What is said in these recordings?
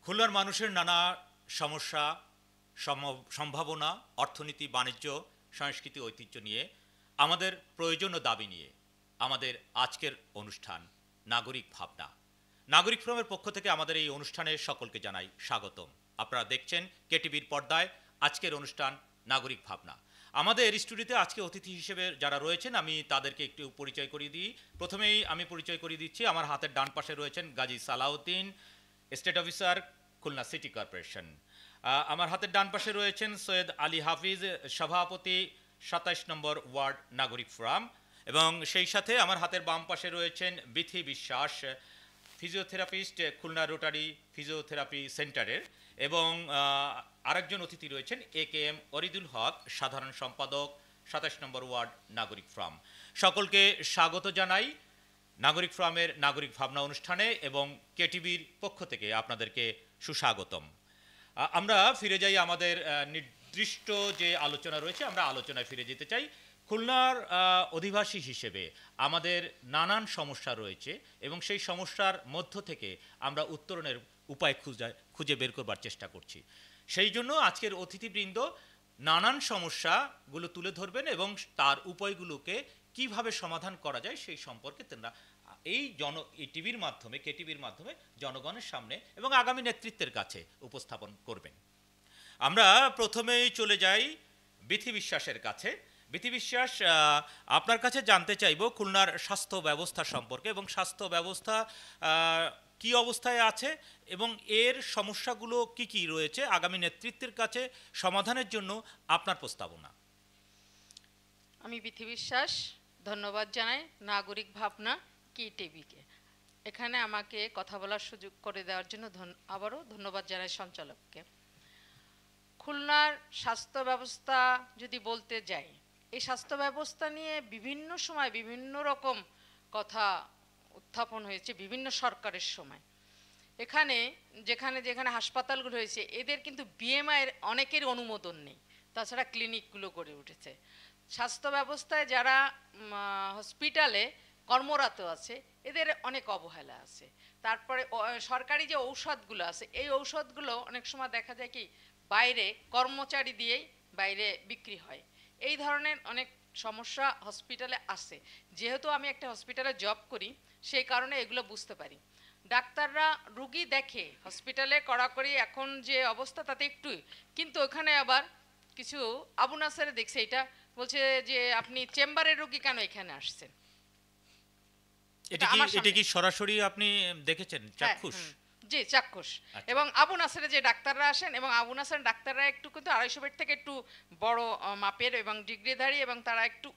খুলনার মানুষের নানা সমস্যা, সম্ভাবনা, অর্থনীতি, বাণিজ্য, সংস্কৃতি, ঐতিহ্য নিয়ে আমাদের প্রয়োজন ও দাবি নিয়ে আমাদের আজকের অনুষ্ঠান নাগরিক ভাবনা। নাগরিক ফোরামের পক্ষ থেকে আমাদের এই অনুষ্ঠানে সকলকে জানাই স্বাগতম। আপনারা দেখছেন কেটিভির পর্দায় আজকের অনুষ্ঠান নাগরিক ভাবনা। আমাদের স্টুডিওতে আজকে অতিথি হিসেবে যারা রয়েছেন আমি তাদেরকে একটু পরিচয় করিয়ে দিই। প্রথমেই আমি পরিচয় করিয়ে দিচ্ছি, আমার হাতের ডান পাশে রয়েছেন Gazi Salauddin, state officer, Khulna city corporation. আমার হাতের ডান পাশে রয়েছেন সৈয়দ আলী হাফিজ, সভাপতি ২৭ নম্বর ওয়ার্ড নাগরিক ফোরাম, এবং সেই সাথে আমার হাতের বাম পাশে রয়েছেন বিথি বিশ্বাস, ফিজিওথেরাপিস্ট, খুলনা রোটারি ফিজিওথেরাপি সেন্টারের, এবং আরেকজন অতিথি রয়েছেন AKM অরিদুল হক, সাধারণ সম্পাদক, ২৭ নম্বর ওয়ার্ড নাগরিক ফোরাম। সকলকে স্বাগত জানাই নাগরিক ফোরামের নাগরিক ভাবনা অনুষ্ঠানে এবং কেটিভির পক্ষ থেকে আপনাদেরকে সুস্বাগতম। আমরা ফিরে যাই আমাদের নির্দিষ্ট যে আলোচনা রয়েছে, আমরা আলোচনায় ফিরে যেতে চাই। খুলনার অধিবাসী হিসেবে আমাদের নানান সমস্যা রয়েছে এবং সেই সমস্যার মধ্য থেকে আমরা উত্তরণের উপায় খুঁজে বের করবার চেষ্টা করছি। সেই জন্য আজকের অতিথিবৃন্দ নানান সমস্যাগুলো তুলে ধরবেন এবং তার উপায়গুলোকে কিভাবে সমাধান করা যায় সেই সম্পর্কে তারা এই টিভির মাধ্যমে, কেটিভির মাধ্যমে জনগণের সামনে এবং আগামী নেতৃত্বের কাছে উপস্থাপন করবেন। আমরা প্রথমেই চলে যাই বিথি বিশ্বাসের কাছে। বিথি বিশ্বাস, আপনার কাছে জানতে চাইব খুলনার স্বাস্থ্য ব্যবস্থা সম্পর্কে এবং স্বাস্থ্য ব্যবস্থা কি অবস্থায় আছে এবং এর সমস্যাগুলো কি কি রয়েছে, আগামী নেতৃত্বের কাছে সমাধানের জন্য আপনার প্রস্তাবনা। আমি বিথি বিশ্বাস, ধন্যবাদ জানাই নাগরিক ভাবনা কি টিভিকে এখানে আমাকে কথা বলার সুযোগ করে দেওয়ার জন্য আবারও ধন্যবাদ জানাই সঞ্চালককে। খুলনার স্বাস্থ্য ব্যবস্থা যদি বলতে যাই, এই স্বাস্থ্য ব্যবস্থা নিয়ে বিভিন্ন সময় বিভিন্ন রকম কথা উত্থাপন হয়েছে বিভিন্ন সরকারের সময়। এখানে যেখানে যেখানে হাসপাতালগুলো হয়েছে এদের কিন্তু BMI-এর অনেকের অনুমোদন নেই, তাছাড়া ক্লিনিকগুলো গড়ে উঠেছে। স্বাস্থ্য ব্যবস্থায় যারা হসপিটালে কর্মরত আছে এদের অনেক অবহেলা আছে। তারপরে সরকারি যে ঔষধগুলো আছে এই ঔষধগুলো অনেক সময় দেখা যায় কি বাইরে কর্মচারী দিয়েই বাইরে বিক্রি হয়। এই ধরনের অনেক সমস্যা হসপিটালে আসে। যেহেতু আমি একটা হসপিটালে জব করি সেই কারণে এগুলো বুঝতে পারি। ডাক্তাররা রুগী দেখে হসপিটালে কড়াকড়ি, এখন যে অবস্থা তাতে একটুই, কিন্তু ওখানে আবার কিছু আবু নাসেরে দেখছে এটা বলছে যে আপনি চেম্বারের রুগী কেন এখানে আসছেন। এটা কি সরাসরি আপনি দেখেছেন চাক্ষুষ? জি, চাক্ষুষ। এবং আবু নাসেরে যে ডাক্তাররা আসেন এবং আবু নাসের ডাক্তাররা একটু কিন্তু 250 বেড থেকে একটু বড় মাপের এবং ডিগ্রিধারী এবং তারা একটু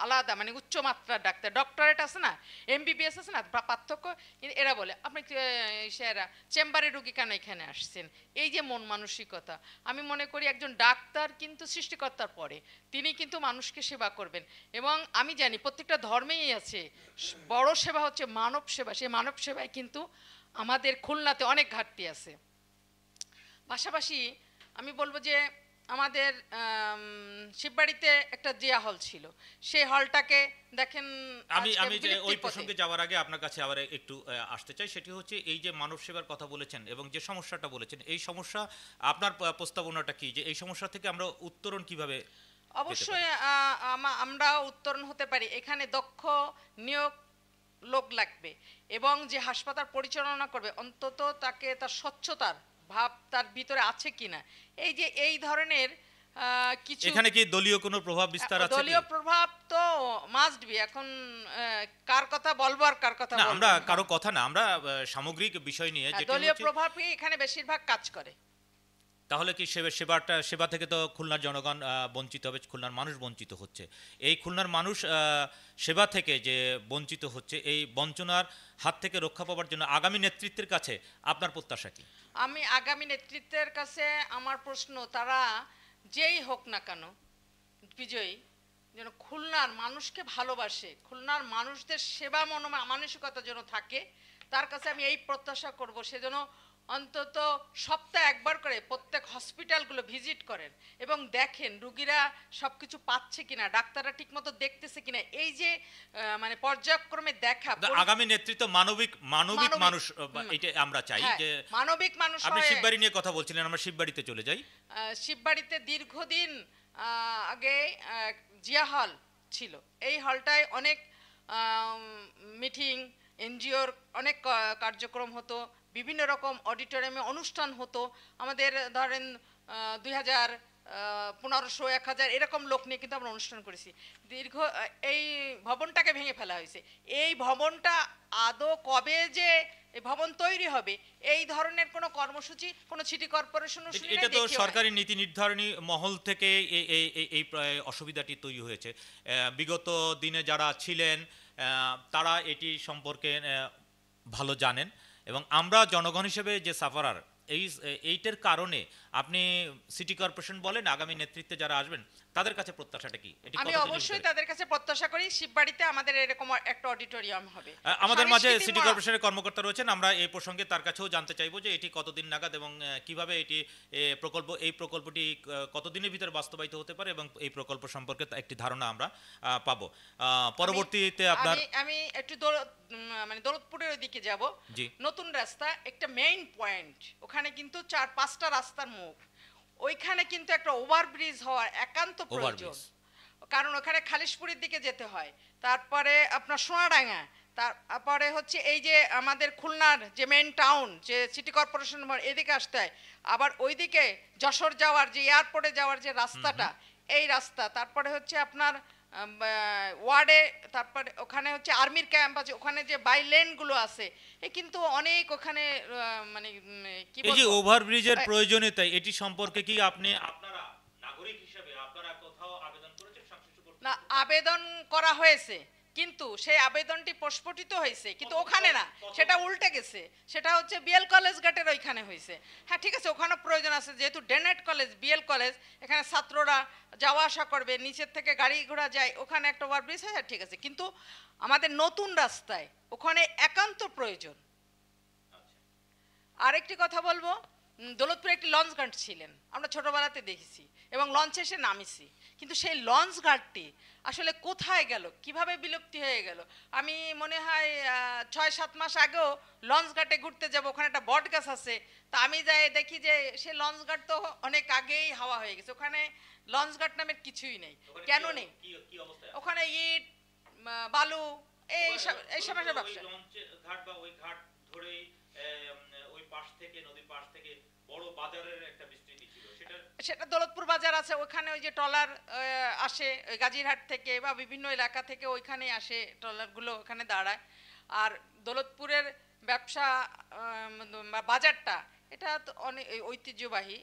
আলাদা, মানে উচ্চ মাত্রার ডাক্তার, ডক্টরেট আছে না, MBBS আছে না, পার্থক্য। এরা বলে আপনি সেরা চেম্বারে রুগী কেন এখানে আসছেন। এই যে মন মানসিকতা, আমি মনে করি একজন ডাক্তার কিন্তু সৃষ্টিকর্তার পরে, তিনি কিন্তু মানুষকে সেবা করবেন। এবং আমি জানি প্রত্যেকটা ধর্মেই আছে বড় সেবা হচ্ছে মানব সেবা। সেই মানব সেবায় কিন্তু আমাদের খুলনাতে অনেক ঘাটতি আছে। পাশাপাশি আমি বলবো যে আমাদের শিববাড়িতে একটা জিয়া হল ছিল, সেই হলটাকে দেখেন। আমি ওই প্রসঙ্গে যাওয়ার আগে আপনার কাছে আবার একটু আসতে চাই, সেটি হচ্ছে এই যে মানব সেবার কথা বলেছেন এবং যে সমস্যাটা বলেছেন, এই সমস্যা আপনার প্রস্তাবনাটা কি, যে এই সমস্যা থেকে আমরা উত্তরণ কিভাবে? অবশ্যই আমরা উত্তরণ হতে পারি। এখানে দক্ষ নিয়োগ লোক লাগবে এবং যে হাসপাতাল পরিচালনা করবে অন্তত তাকে তার স্বচ্ছতার ভাব তার ভিতরে আছে কিনা, এই যে এই ধরনের কিছু। এখানে কি দলীয় কোনো প্রভাব বিস্তার আছে? দলীয় প্রভাব তো মাস্ট বি। এখন কার কথা বলবো আর কার কথা বলবো, আমরা কারো কথা না, আমরা সামগ্রিক বিষয় নিয়ে যেটা দলীয় প্রভাবই এখানে বেশিরভাগ কাজ করে। তাহলে কি সেবা থেকে তো খুলনার জনগণ বঞ্চিত হবে, খুলনার মানুষ বঞ্চিত হচ্ছে। এই খুলনার মানুষ সেবা থেকে যে বঞ্চিত হচ্ছে, এই বঞ্চনার হাত থেকে রক্ষা পাওয়ার জন্য আগামী নেতৃত্বের কাছে আপনার প্রত্যাশা কি? আমি আগামী নেতৃত্বের কাছে আমার প্রশ্ন, তারা যেই হোক না কেন বিজয়ী, যেন খুলনার মানুষকে ভালোবাসে, খুলনার মানুষদের সেবা মানসিকতা যেন থাকে, তার কাছে আমি এই প্রত্যাশা করব সে যেন অন্তত সপ্তাহে একবার করে প্রত্যেক হসপিটালগুলো ভিজিট করেন এবং দেখেন রুগীরা সব কিছু পাচ্ছে কিনা, ডাক্তাররা ঠিকমতো দেখতেছে কিনা। এই যে মানে পর্যায়ক্রমে দেখা আগামী নেতৃত্ব মানবিক মানবিক মানবিক, মানুষ, এটা আমরা চাই হ্যাঁ, যে মানবিক মানুষ আপনি হয়। শিববাড়ি নিয়ে কথা বলছিলেন, আমরা শিববাড়িতে চলে যাই। শিববাড়িতে দীর্ঘদিন আগে জিয়া হল ছিল। এই হলটায় অনেক মিটিং, এনজিওর অনেক কার্যক্রম হতো, বিভিন্ন রকম অডিটোরিয়ামে অনুষ্ঠান হতো। আমাদের ধরেন 2000, 1500, 1000 এরকম লোক নিয়ে কিন্তু আমরা অনুষ্ঠান করেছি। এই ভবনটাকে ভেঙে ফেলা হয়েছে। এই ভবনটা আদৌ কবে যে এই ভবন তৈরি হবে এই ধরনের কোনো কর্মসূচি কোনো সিটি কর্পোরেশনও শুনি এটা নাই, তো দেখিও নাই। সরকারি নীতি নির্ধারণী মহল থেকে এই প্রায় অসুবিধাটি তৈরি হয়েছে। বিগত দিনে যারা ছিলেন তারা এটি সম্পর্কে ভালো জানেন, এবং আমরা জনগণ হিসেবে যে সাফারার এইটার কারণে আপনি সিটি কর্পোরেশন বলেন, আগামী নেতৃত্বে যারা আসবেন তাদের কাছে প্রত্যাশাটা কি? এটি আমি কতদিনের অবশ্যই ভিতরে? তাদের কাছে প্রত্যাশা করি শিববাড়িতে আমাদের এরকম একটা অডিটোরিয়াম হবে। আমাদের মাঝে সাংস্কৃতিক সিটি কর্পোরেশনের কর্মকর্তা রয়েছেন, আমরা এই প্রসঙ্গে তার কাছেও জানতে চাইবো যে এটি কতদিন নাগাদ এবং কিভাবে এটি এই প্রকল্পটি কতদিনের ভিতরে বাস্তবায়িত হতে পারে, এবং এই প্রকল্প সম্পর্কে একটি ধারণা আমরা পাবো পরবর্তীতে আপনার। আমি একটু মানে দৌলতপুরের ওইদিকে যাব। জি। নতুন রাস্তা একটা মেইন পয়েন্ট, ওখানে কিন্তু 4-5টা রাস্তার মুখ, ওইখানে কিন্তু একটা ওভারব্রিজ হওয়ার একান্ত প্রয়োজন। কারণ ওখানে খালিশপুরের দিকে যেতে হয়, তারপরে আপনার সোনাডাঙ্গা, তারপরে হচ্ছে এই যে আমাদের খুলনার যে মেইন টাউন, যে সিটি কর্পোরেশন এদিকে আসতে হয়, আবার ওইদিকে যশোর যাওয়ার যে এয়ারপোর্টে যাওয়ার যে রাস্তাটা, এই রাস্তা, তারপরে হচ্ছে আপনার ওয়ার্ডে, তারপরে ওখানে হচ্ছে আর্মির ক্যাম্প আছে, ওখানে যে বাই লেনগুলো আছে, এ কিন্তু অনেক ওখানে মানে কি এই যে বলবো, ওভারব্রিজের প্রয়োজনীয়তা, এটি সম্পর্কে কি আপনারা নাগরিক হিসেবে আপনারা কোথাও আবেদন করেছেন সংশ্লিষ্ট না কর্তৃপক্ষের? আবেদন করা হয়েছে, কিন্তু সেই আবেদনটি প্রস্ফুটিত হয়েছে, কিন্তু ওখানে না, সেটা উল্টে গেছে। সেটা হচ্ছে বিএল কলেজ গেটের ওইখানে হয়েছে। হ্যাঁ ঠিক আছে, ওখানে প্রয়োজন আছে, যেহেতু ডেনেট কলেজ, বিএল কলেজ, এখানে ছাত্ররা যাওয়া আসা করবে, নিচের থেকে গাড়ি ঘোড়া যায়, ওখানে একটা ওভারব্রিজ হয়, ঠিক আছে, কিন্তু আমাদের নতুন রাস্তায় ওখানে একান্ত প্রয়োজন। আরেকটি কথা বলবো, দৌলতপুরে একটি লঞ্চ ঘাট ছিলেন, আমরা ছোটবেলাতে দেখেছি এবং লঞ্চে এসে নামিছি, কিন্তু সেই লঞ্চ ঘাটটি আসলে কোথায় গেল, কিভাবে বিলুপ্তি হয়ে গেল। আমি মনে হয় 6-7 মাস আগেও লঞ্চ ঘাটে ঘুরতে যাব, ওখানে একটা বট গাছ আছে, তা আমি যাই দেখি যে সে লঞ্চ ঘাট তো অনেক আগেই হাওয়া হয়ে গেছে, ওখানে লঞ্চ ঘাট নামের কিছুই নেই। কেন নেই? ওখানে ইট, বালু, এই সমস্যার ব্যবসা। ঘাট বা ওই ঘাট ধরেই ওই পাশ থেকে, নদীর পাশ থেকে বড় বাজারের একটা বিস্তৃতি ছিল, সেটা দৌলতপুর বাজার আছে, ওখানে ওই যে ট্রলার আসে ওই গাজীরহাট থেকে বা বিভিন্ন এলাকা থেকে, ওইখানেই আসে ট্রলারগুলো, ওখানে দাঁড়ায়। আর দৌলতপুরের ব্যবসা বাজারটা, এটা তো অনেক ঐতিহ্যবাহী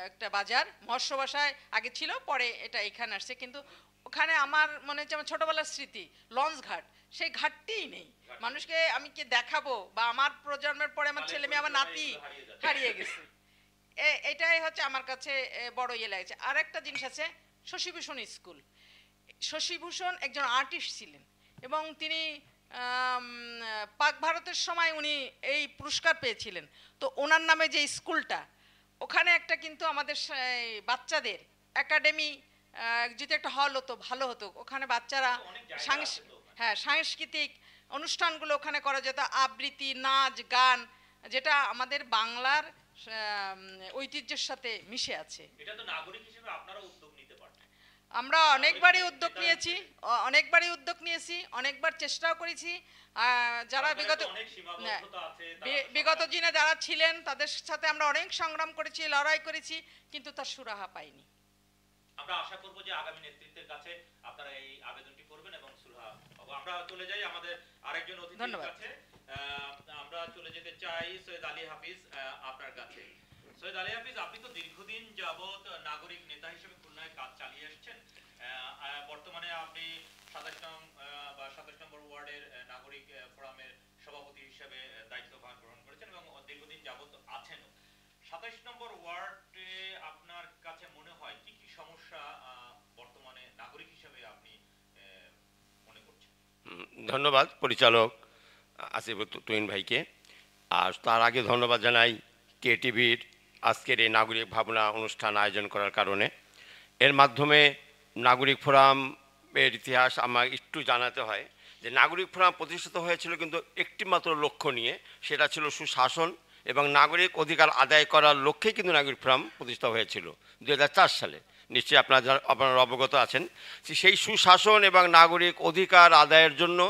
একটা বাজার, মৎস্য বাসায় আগে ছিল, পরে এটা এখানে আসছে, কিন্তু ওখানে আমার মনে হচ্ছে আমার ছোটবেলার স্মৃতি লঞ্চ ঘাট, সেই ঘাটটিই নেই। মানুষকে আমি কি দেখাবো, বা আমার প্রজন্মের পরে আমার ছেলে মেয়ে, আমার নাতি হারিয়ে গেছে। এটাই হচ্ছে আমার কাছে বড় ইয়ে লাগছে। আর একটা জিনিস আছে, শশীভূষণ স্কুল। শশীভূষণ একজন আর্টিস্ট ছিলেন এবং তিনি পাক ভারতের সময় উনি এই পুরস্কার পেয়েছিলেন। তো ওনার নামে যে স্কুলটা, ওখানে একটা কিন্তু আমাদের বাচ্চাদের একাডেমি যদি একটা হল হতো ভালো হতো, ওখানে বাচ্চারা সাংস্কৃতিক অনুষ্ঠানগুলো ওখানে করা যেত, আবৃত্তি, নাচ, গান, যেটা আমাদের বাংলার ঐতিহ্যের সাথে মিশে আছে। এটা তো নাগরিক হিসেবে আপনারা উদ্যোগ নিতে পারেন। আমরা অনেকবারই উদ্যোগ নিয়েছি, অনেকবার চেষ্টাও করেছি। যারা বিগত দিনে যারা ছিলেন তাদের সাথে আমরা অনেক সংগ্রাম করেছি, লড়াই করেছি, কিন্তু তার সুরাহা পাইনি। আমরা আশা করব যে আগামী নেতৃত্বের কাছে আপনারা এই আবেদনটি করবেন এবং সুরাহা পাবো। আমরা চলে যাই আমাদের আরেকজন অতিথির কাছে। আমরা চলে যেতে চাই সৈয়দ আলী হাফিজ আপনার কাছে। সৈয়দ আলী হাফিজ, আপনি তো দীর্ঘদিন যাবত নাগরিক নেতা হিসেবে খুলনায় কাজ চালিয়ে আসছেন। বর্তমানে আপনি 27 নম্বর ওয়ার্ডের নাগরিক ফোরামের সভাপতি হিসেবে দায়িত্বভার গ্রহণ করেছেন এবং দীর্ঘদিন যাবত আছেনও। 27 নম্বর ওয়ার্ডে আপনার কাছে মনে হয় কি কি সমস্যা বর্তমানে নাগরিক হিসেবে আপনি মনে করছেন? ধন্যবাদ পরিচালক আসিফ তুহিন ভাইকে। আর তার আগে ধন্যবাদ জানাই কে টিভির আজকের এই নাগরিক ভাবনা অনুষ্ঠান আয়োজন করার কারণে। এর মাধ্যমে নাগরিক ফোরামের ইতিহাস আমার একটু জানাতে হয় যে নাগরিক ফোরাম প্রতিষ্ঠিত হয়েছিল কিন্তু একটি মাত্র লক্ষ্য নিয়ে, সেটা ছিল সুশাসন এবং নাগরিক অধিকার আদায় করার লক্ষ্যেই কিন্তু নাগরিক ফোরাম প্রতিষ্ঠা হয়েছিল 2004 সালে। নিশ্চয়ই আপনারা অবগত আছেন। সেই সুশাসন এবং নাগরিক অধিকার আদায়ের জন্য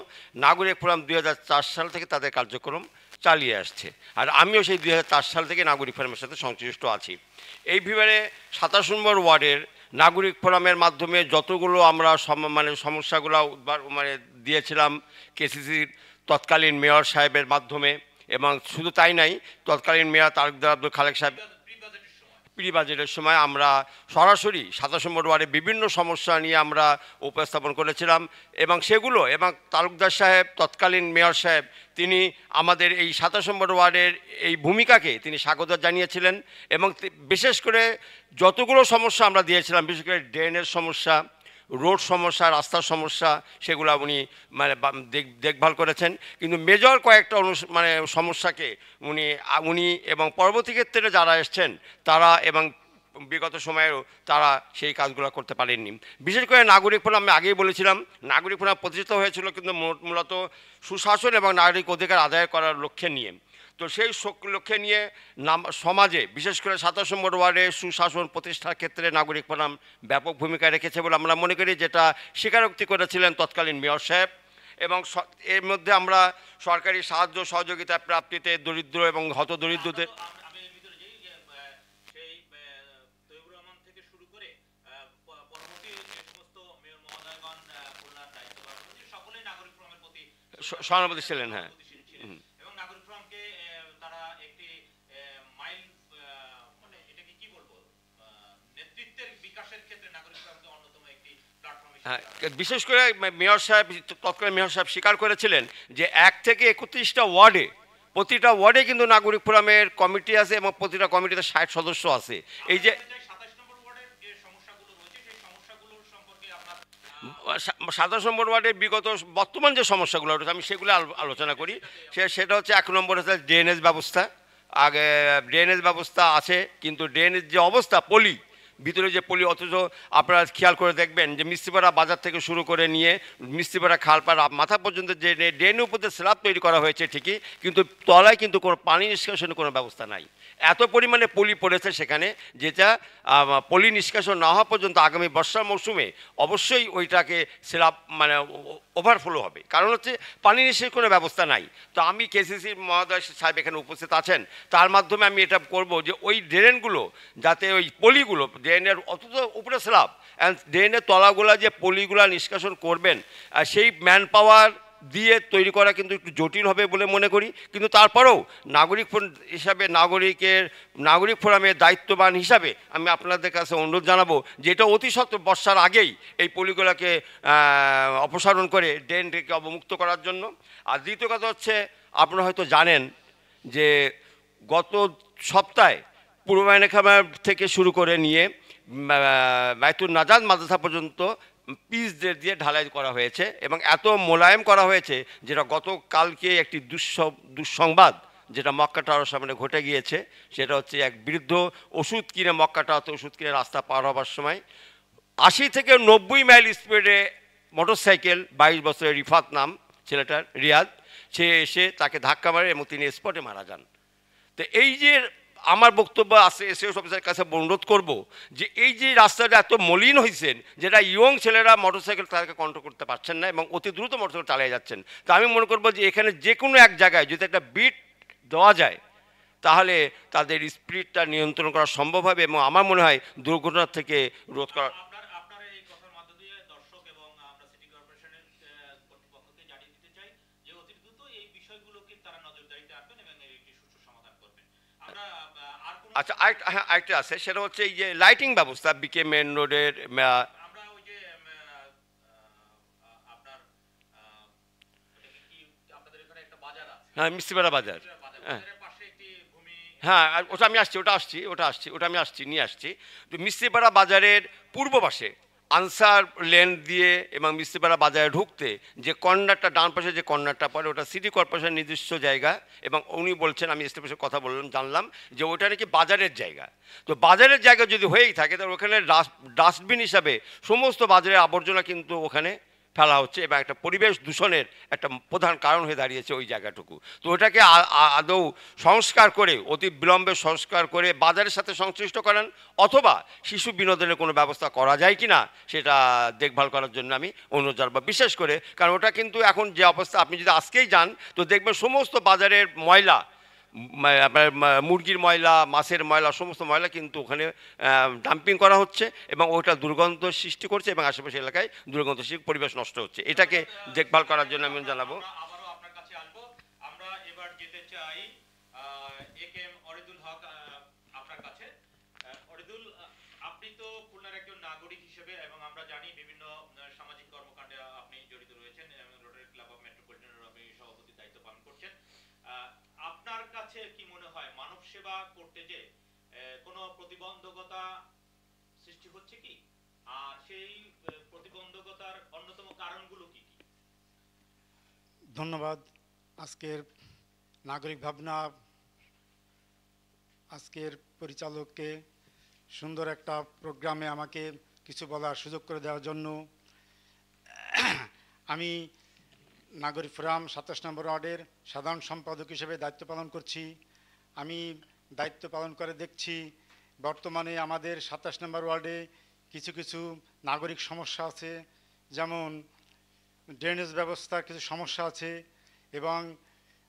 নাগরিক ফোরাম 2004 সাল থেকে তাদের কার্যক্রম চালিয়ে আসছে, আর আমিও সেই 2004 সাল থেকে নাগরিক ফোরামের সাথে সংশ্লিষ্ট আছি। এই বিভাগে 27 নম্বর ওয়ার্ডের নাগরিক ফোরামের মাধ্যমে যতগুলো আমরা সমস্যাগুলো দিয়েছিলাম কেসিসির তৎকালীন মেয়র সাহেবের মাধ্যমে, এবং শুধু তাই নাই, তৎকালীন মেয়র তালুকদার আব্দুল খালেক সাহেব প্রি বাজেটের সময় আমরা সরাসরি 27 নম্বর ওয়ার্ডে বিভিন্ন সমস্যা নিয়ে আমরা উপস্থাপন করেছিলাম, এবং সেগুলো এবং তালুকদার সাহেব তৎকালীন মেয়র সাহেব তিনি আমাদের এই 27 নম্বর ওয়ার্ডের এই ভূমিকাকে তিনি স্বাগত জানিয়েছিলেন। এবং বিশেষ করে যতগুলো সমস্যা আমরা দিয়েছিলাম, বিশেষ করে ড্রেনের সমস্যা, রোড সমস্যা, রাস্তার সমস্যা, সেগুলো উনি দেখভাল করেছেন। কিন্তু মেজর কয়েকটা সমস্যাকে উনি এবং পরবর্তী ক্ষেত্রে যারা এসছেন তারা এবং বিগত সময়েও তারা সেই কাজগুলো করতে পারেননি। বিশেষ করে নাগরিক ফোরাম, আমি আগেই বলেছিলাম, নাগরিক ফোরাম প্রতিষ্ঠিত হয়েছিল কিন্তু মূলত সুশাসন এবং নাগরিক অধিকার আদায় করার লক্ষ্যে নিয়ে। তো সেই লক্ষ্যে নিয়ে সমাজে বিশেষ করে 27 নম্বর ওয়ার্ডে সুশাসন প্রতিষ্ঠার ক্ষেত্রে নাগরিক ফোরাম ব্যাপক ভূমিকা রেখেছে বলে আমরা মনে করি, যেটা স্বীকারোক্তি করেছিলেন তৎকালীন মেয়র সাহেব। এবং এর মধ্যে আমরা সরকারি সাহায্য সহযোগিতা প্রাপ্তিতে দরিদ্র এবং হতদরিদ্রদের সহানুভূতি ছিলেন। হ্যাঁ, এবং নাগরিক ফোরামকে তারা একটি মাইল এটাকে কি বলবো, নেতৃত্বের বিকাশের ক্ষেত্রে নাগরিক ফোরামকে অন্যতম একটি প্ল্যাটফর্ম। হ্যাঁ, বিশেষ করে মেয়র সাহেব, তৎকালীন মেয়র সাহেব স্বীকার করেছিলেন যে 1 থেকে 31টা ওয়ার্ডে, প্রতিটা ওয়ার্ডে কিন্তু নাগরিক ফোরামের কমিটি আছে এবং প্রতিটা কমিটিতে 60 সদস্য আছে। এই যে 27 নম্বর ওয়ার্ডের বর্তমান যে সমস্যাগুলো রয়েছে আমি সেগুলো আলোচনা করি। সেটা হচ্ছে 1 নম্বর হচ্ছে ড্রেনেজ ব্যবস্থা। আগে ড্রেনেজ ব্যবস্থা আছে, কিন্তু ড্রেনেজ যে অবস্থা, পলি ভিতরে যে পলি, অথচ আপনারা খেয়াল করে দেখবেন যে মিস্ত্রিপাড়া বাজার থেকে শুরু করে নিয়ে মিস্ত্রিপাড়া খালপাড়া মাথা পর্যন্ত যে ড্রেনের উপর স্ল্যাব তৈরি করা হয়েছে ঠিকই, কিন্তু তলায় কিন্তু কোনো পানি নিষ্কাশনের কোনো ব্যবস্থা নাই। এত পরিমাণে পলি পড়েছে সেখানে, যেটা পলি নিষ্কাশন না হওয়া পর্যন্ত আগামী বর্ষার মৌসুমে অবশ্যই ওইটাকে স্ল্যাব ওভারফ্লো হবে, কারণ হচ্ছে পানি নিষ্কাশনের কোনো ব্যবস্থা নাই। তো আমি কেসিসি মহোদয় সাহেব এখানে উপস্থিত আছেন, তার মাধ্যমে আমি এটা করব যে ওই ড্রেনগুলো যাতে ওই পলিগুলো, ড্রেনের অথচ উপরে স্ল্যাব অ্যান্ড ড্রেনের তলাগুলা যে পলিগুলা নিষ্কাশন করবেন, সেই ম্যান পাওয়ার দিয়ে তৈরি করা কিন্তু একটু জটিল হবে বলে মনে করি। কিন্তু তারপরেও নাগরিক হিসাবে নাগরিক ফোরামের দায়িত্ববান হিসাবে আমি আপনাদের কাছে অনুরোধ জানাবো যে এটা অতি সত্ত্বর বর্ষার আগেই এই পলিগুলোকে অপসারণ করে ড্রেনকে অবমুক্ত করার জন্য। আর দ্বিতীয় কথা হচ্ছে, আপনারা হয়তো জানেন যে গত সপ্তাহে পূর্ব মাইনাখামা থেকে শুরু করে নিয়ে বাইতুল নাজাত মাদ্রাসা পর্যন্ত পিচ দিয়ে ঢালাই করা হয়েছে, এবং এত মোলায়েম করা হয়েছে যেটা গতকালকে একটি দুঃসংবাদ যেটা মক্কা টাওয়ারের সামনে ঘটে গিয়েছে, সেটা হচ্ছে এক বৃদ্ধ ওষুধ কিনে মক্কা টাওয়ারতে ওষুধ কিনে রাস্তা পার হবার সময় 80 থেকে 90 মাইল স্পিডে মোটরসাইকেল, 22 বছরের রিফাত নাম ছেলেটার, রিয়াদ, সে এসে তাকে ধাক্কা মারে এবং তিনি স্পটে মারা যান। তো এই যে আমার বক্তব্য আছে, এসএস অফিসারের কাছে অনুরোধ করব যে এই যে রাস্তাটা এত মলিন হয়েছেন, যেটা ইয়ং ছেলেরা মোটরসাইকেল তাদেরকে কন্ট্রোল করতে পারছেন না এবং অতি দ্রুত মোটরসাইকেল চালিয়ে যাচ্ছেন। তো আমি মনে করব যে এখানে যে কোনো এক জায়গায় যদি একটা বিট দেওয়া যায় তাহলে তাদের স্পিডটা নিয়ন্ত্রণ করা সম্ভব হবে এবং আমার মনে হয় দুর্ঘটনা থেকে রোধ করা। আচ্ছা, আরেকটা আছে, সেটা হচ্ছে এই যে লাইটিং ব্যবস্থা বিকে মেন রোডের, হ্যাঁ মিস্ত্রিপাড়া বাজার, হ্যাঁ ওটা আমি আসছি, নিয়ে আসছি। তো মিস্ত্রিপাড়া বাজারের পূর্ব পাশে আনসার লেন দিয়ে এবং মিস্ত্রিপাড়া বাজারে ঢুকতে যে কর্নারটা, ডান পাশে যে কর্নারটা পড়ে, ওটা সিটি কর্পোরেশনের নিজস্ব জায়গা। এবং উনি বলছেন, আমি স্টেপের কথা বললাম, জানলাম যে ওটা নাকি বাজারের জায়গা। তো বাজারের জায়গা যদি হয়েই থাকে, তাহলে ওখানে ডাস্টবিন হিসাবে সমস্ত বাজারের আবর্জনা কিন্তু ওখানে ফেলা হচ্ছে এবং একটা পরিবেশ দূষণের একটা প্রধান কারণ হয়ে দাঁড়িয়েছে ওই জায়গাটুকু। তো ওটাকে আদৌ সংস্কার করে, অতি বিলম্বে সংস্কার করে বাজারের সাথে সংশ্লিষ্ট করান, অথবা শিশু বিনোদনের কোনো ব্যবস্থা করা যায় কি না সেটা দেখভাল করার জন্য আমি অনুরোধ জানাবো। বিশেষ করে কারণ ওটা কিন্তু এখন যে অবস্থা, আপনি যদি আজকেই যান তো দেখবেন সমস্ত বাজারের ময়লা, আপনার মুরগির ময়লা, মাছের ময়লা, সমস্ত ময়লা কিন্তু ওখানে ডাম্পিং করা হচ্ছে এবং ওটা দুর্গন্ধ সৃষ্টি করছে এবং আশেপাশে এলাকায় দুর্গন্ধ সৃষ্টি, পরিবেশ নষ্ট হচ্ছে। এটাকে দেখভাল করার জন্য আমি জানাবো। আবারও আপনার কাছে আসবো। আমরা এবার যেতে চাই একেএম অরিদুল হক আপনার কাছে। অরিদুল, আপনি তো খুলনার একজন নাগরিক হিসেবে, এবং আমরা জানি বিভিন্ন সামাজিক কর্মকাণ্ডে আপনি জড়িত রয়েছেন, রোটারি ক্লাব অফ মেট্রোপলিটনের আপনি সভাপতির দায়িত্ব পালন করছেন। আপনার কাছে কি মনে হয়, মানব সেবা করতে যে কোনো প্রতিবন্ধকতা সৃষ্টি হচ্ছে কি, আর সেই প্রতিবন্ধকতার অন্যতম কারণগুলো কি কি? ধন্যবাদ। আজকের নাগরিক ভাবনা, আজকের পরিচালককে সুন্দর একটা প্রোগ্রামে আমাকে কিছু বলার সুযোগ করে দেওয়ার জন্য। আমি নাগরিক ফোরাম ২৭ নম্বর ওয়ার্ডের সাধারণ সম্পাদক হিসেবে দায়িত্ব পালন করছি। আমি দায়িত্ব পালন করে দেখছি বর্তমানে আমাদের ২৭ নম্বর ওয়ার্ডে কিছু কিছু নাগরিক সমস্যা আছে, যেমন ড্রেনেজ ব্যবস্থার কিছু সমস্যা আছে, এবং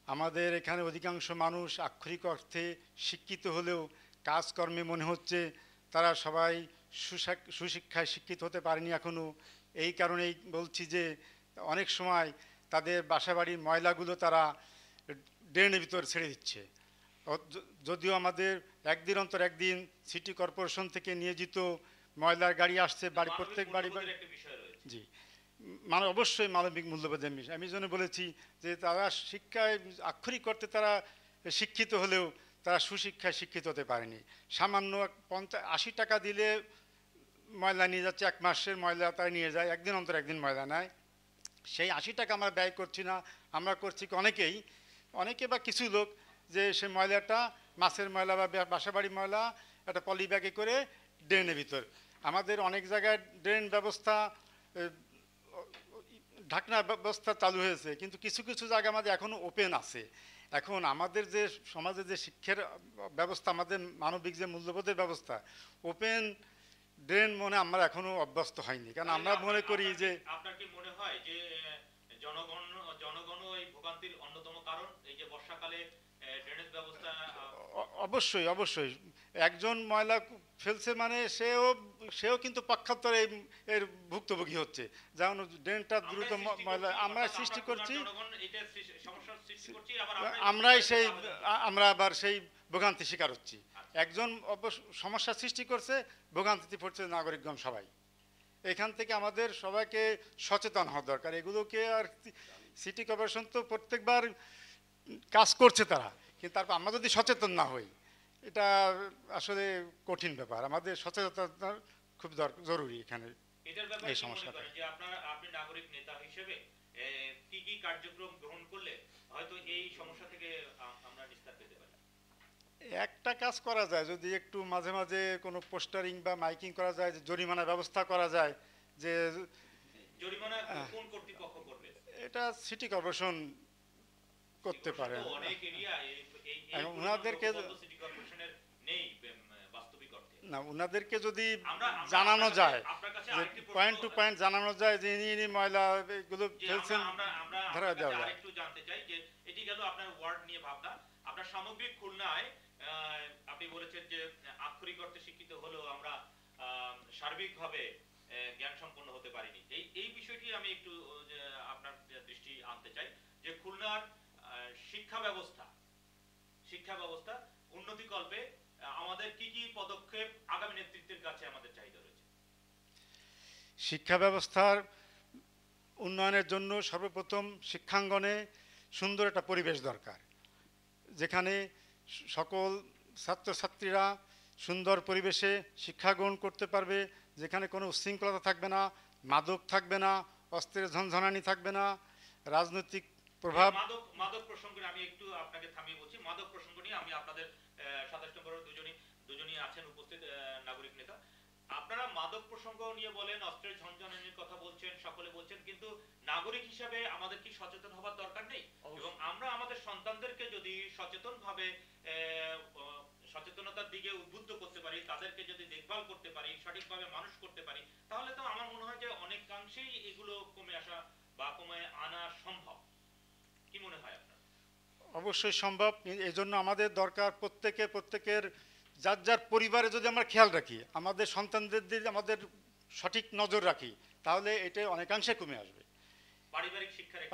আমাদের এখানে অধিকাংশ মানুষ আক্ষরিক অর্থে শিক্ষিত হলেও কাজকর্মে মনে হচ্ছে তারা সবাই সুশিক্ষায় শিক্ষিত হতে পারেনি এখনও। এই কারণেই বলছি যে অনেক সময় তাদের বাসাবাড়ির ময়লাগুলো তারা ড্রেনের ভিতর ছেড়ে দিচ্ছে। যদিও আমাদের একদিন অন্তর একদিন সিটি কর্পোরেশন থেকে নিয়োজিত ময়লার গাড়ি আসছে বাড়ি, প্রত্যেক বাড়ি। জি, মানে অবশ্যই মানবিক মূল্যবোধের বিষয়। আমি জন্য বলেছি যে তারা শিক্ষায় আক্ষরিক করতে তারা শিক্ষিত হলেও তারা সুশিক্ষায় শিক্ষিত হতে পারেনি। সামান্য ৮০ টাকা দিলে ময়লা নিয়ে যাচ্ছে, ১ মাসের ময়লা তারা নিয়ে যায়, একদিন অন্তর একদিন ময়লা নেয়। সেই ৮০ টাকা আমরা ব্যয় করছি না, আমরা করছি অনেকে বা কিছু লোক যে সে ময়লাটা, মাছের ময়লা বা বাসাবাড়ির ময়লা একটা পলি ব্যাগে করে ড্রেনের ভিতর। আমাদের অনেক জায়গায় ড্রেন ব্যবস্থা, ঢাকনা ব্যবস্থা চালু হয়েছে, কিন্তু কিছু কিছু জায়গা আমাদের এখনও ওপেন আছে। এখন আমাদের যে সমাজে যে শিক্ষার ব্যবস্থা, আমাদের মানবিক যে মূল্যবোধের ব্যবস্থা, ওপেন ড্রেন মনে আমরা এখনো অভ্যস্ত হয়নি। কারণ আমরা মনে করি যে, আপনার কি মনে হয় যে জনগণ এই ভোগান্তির অন্যতম কারণ এই যে বর্ষাকালে ড্রেনেজ ব্যবস্থা? অবশ্যই অবশ্যই একজন ময়লা ফেলছে মানে সেও কিন্তু পক্ষান্তর এর ভুক্তভোগী হচ্ছে। যেমন ড্রেনটা দ্রুত ময়লা আমরা সৃষ্টি করছি, আমরা আবার সেই ভোগান্তি শিকার হচ্ছি। একজন সমস্যা সৃষ্টি করছে, ভোগান্তিতে পড়ছে নাগরিকগণ সবাই। এখান থেকে আমাদের সবাইকে সচেতন হওয়া দরকার। এগুলোকে আর সিটি কর্পোরেশন তো প্রত্যেকবার কাজ করছে তারা, কিন্তু তারপর আমরা যদি সচেতন না হই, এটা আসলে কঠিন ব্যাপার। আমাদের সচেতনতা খুব জরুরি এখানে এই সমস্যাটা। আপনি নাগরিক নেতা হিসেবে কি কি কার্যক্রম গ্রহণ করলে হয়তো এই সমস্যা থেকে আমরা নিস্তার পেতে পারি? একটা কাজ করা যায়, যদি একটু মাঝে মাঝে কোনো পোস্টারিং বা মাইকিং করা যায়, যে জরিমানার ব্যবস্থা করা যায়। যে জরিমানা কোন কর্তৃপক্ষ করবে? এটা সিটি কর্পোরেশন করতে পারে। অনেক এরিয়া ওনাদেরকে নেই বাস্তবিক অর্থে। না, ওনাদেরকে যদি জানানো যায়, যে পয়েন্ট টু পয়েন্ট জানানো যায় যে ইনি ময়লা এগুলো ফেলছেন, ধরা দেওয়া যায়। একটু জানতে চাই যে এটি গেল আপনার ওয়ার্ড নিয়ে ভাবনা। আপনার সামগ্রিক খুলনায় আপনি বলেছেন যে আক্ষরিক অর্থে শিক্ষিত হলেও আমরা সার্বিকভাবে জ্ঞান সম্পন্ন হতে পারিনি। এই বিষয়টি আমি একটু আপনার দৃষ্টি আনতে চাই যে খুলনার শিক্ষা ব্যবস্থা উন্নতিকল্পে আমাদের কি কি পদক্ষেপ আগামী নেতৃত্বের কাছে আমাদের চাহিদা রয়েছে? শিক্ষা ব্যবস্থার উন্নয়নের জন্য সর্বপ্রথম শিক্ষাঙ্গনে সুন্দর একটা পরিবেশ দরকার, যেখানে সকল ছাত্রছাত্রীরা সুন্দর পরিবেশে শিক্ষা গ্রহণ করতে পারবে, যেখানে কোনো উচ্ছৃঙ্খলতা থাকবে না, মাদক থাকবে না, অস্ত্রের ঝনঝনানি থাকবে না, রাজনৈতিক প্রভাব। মাদক প্রসঙ্গে আমি একটু আপনাকে থামিয়ে বলছি। মাদক প্রসঙ্গ নিয়ে আমি আপনাদের 27 নম্বরের দুজনই আছেন উপস্থিত নাগরিক নেতা। আপনারা মাদক প্রসঙ্গ নিয়ে বলেন, অস্ত্রের ঝনঝনানির কথা বলছেন, সকলে বলছেন, কিন্তু নাগরিক হিসাবে আমাদের কি সচেতন হবার দরকার নেই? এবং আমরা আমাদের সন্তানদেরকে যদি সচেতনতার দিকে উদ্বুদ্ধ করতে পারি, তাদেরকে যদি দেখভাল করতে পারি, সঠিকভাবে মানুষ করতে পারি, তাহলে তো আমার মনে হয় যে অনেকাংশেই এগুলো কমে আসা বা কমে আনা সম্ভব। কি মনে হয় আপনার? অবশ্যই সম্ভব। এই জন্য আমাদের দরকার প্রত্যেকের যার যার পরিবারে যদি আমরা খেয়াল রাখি, আমাদের সন্তানদের দিকে আমাদের সঠিক নজর রাখি, তাহলে এটা অনেকাংশে কমে আসবে।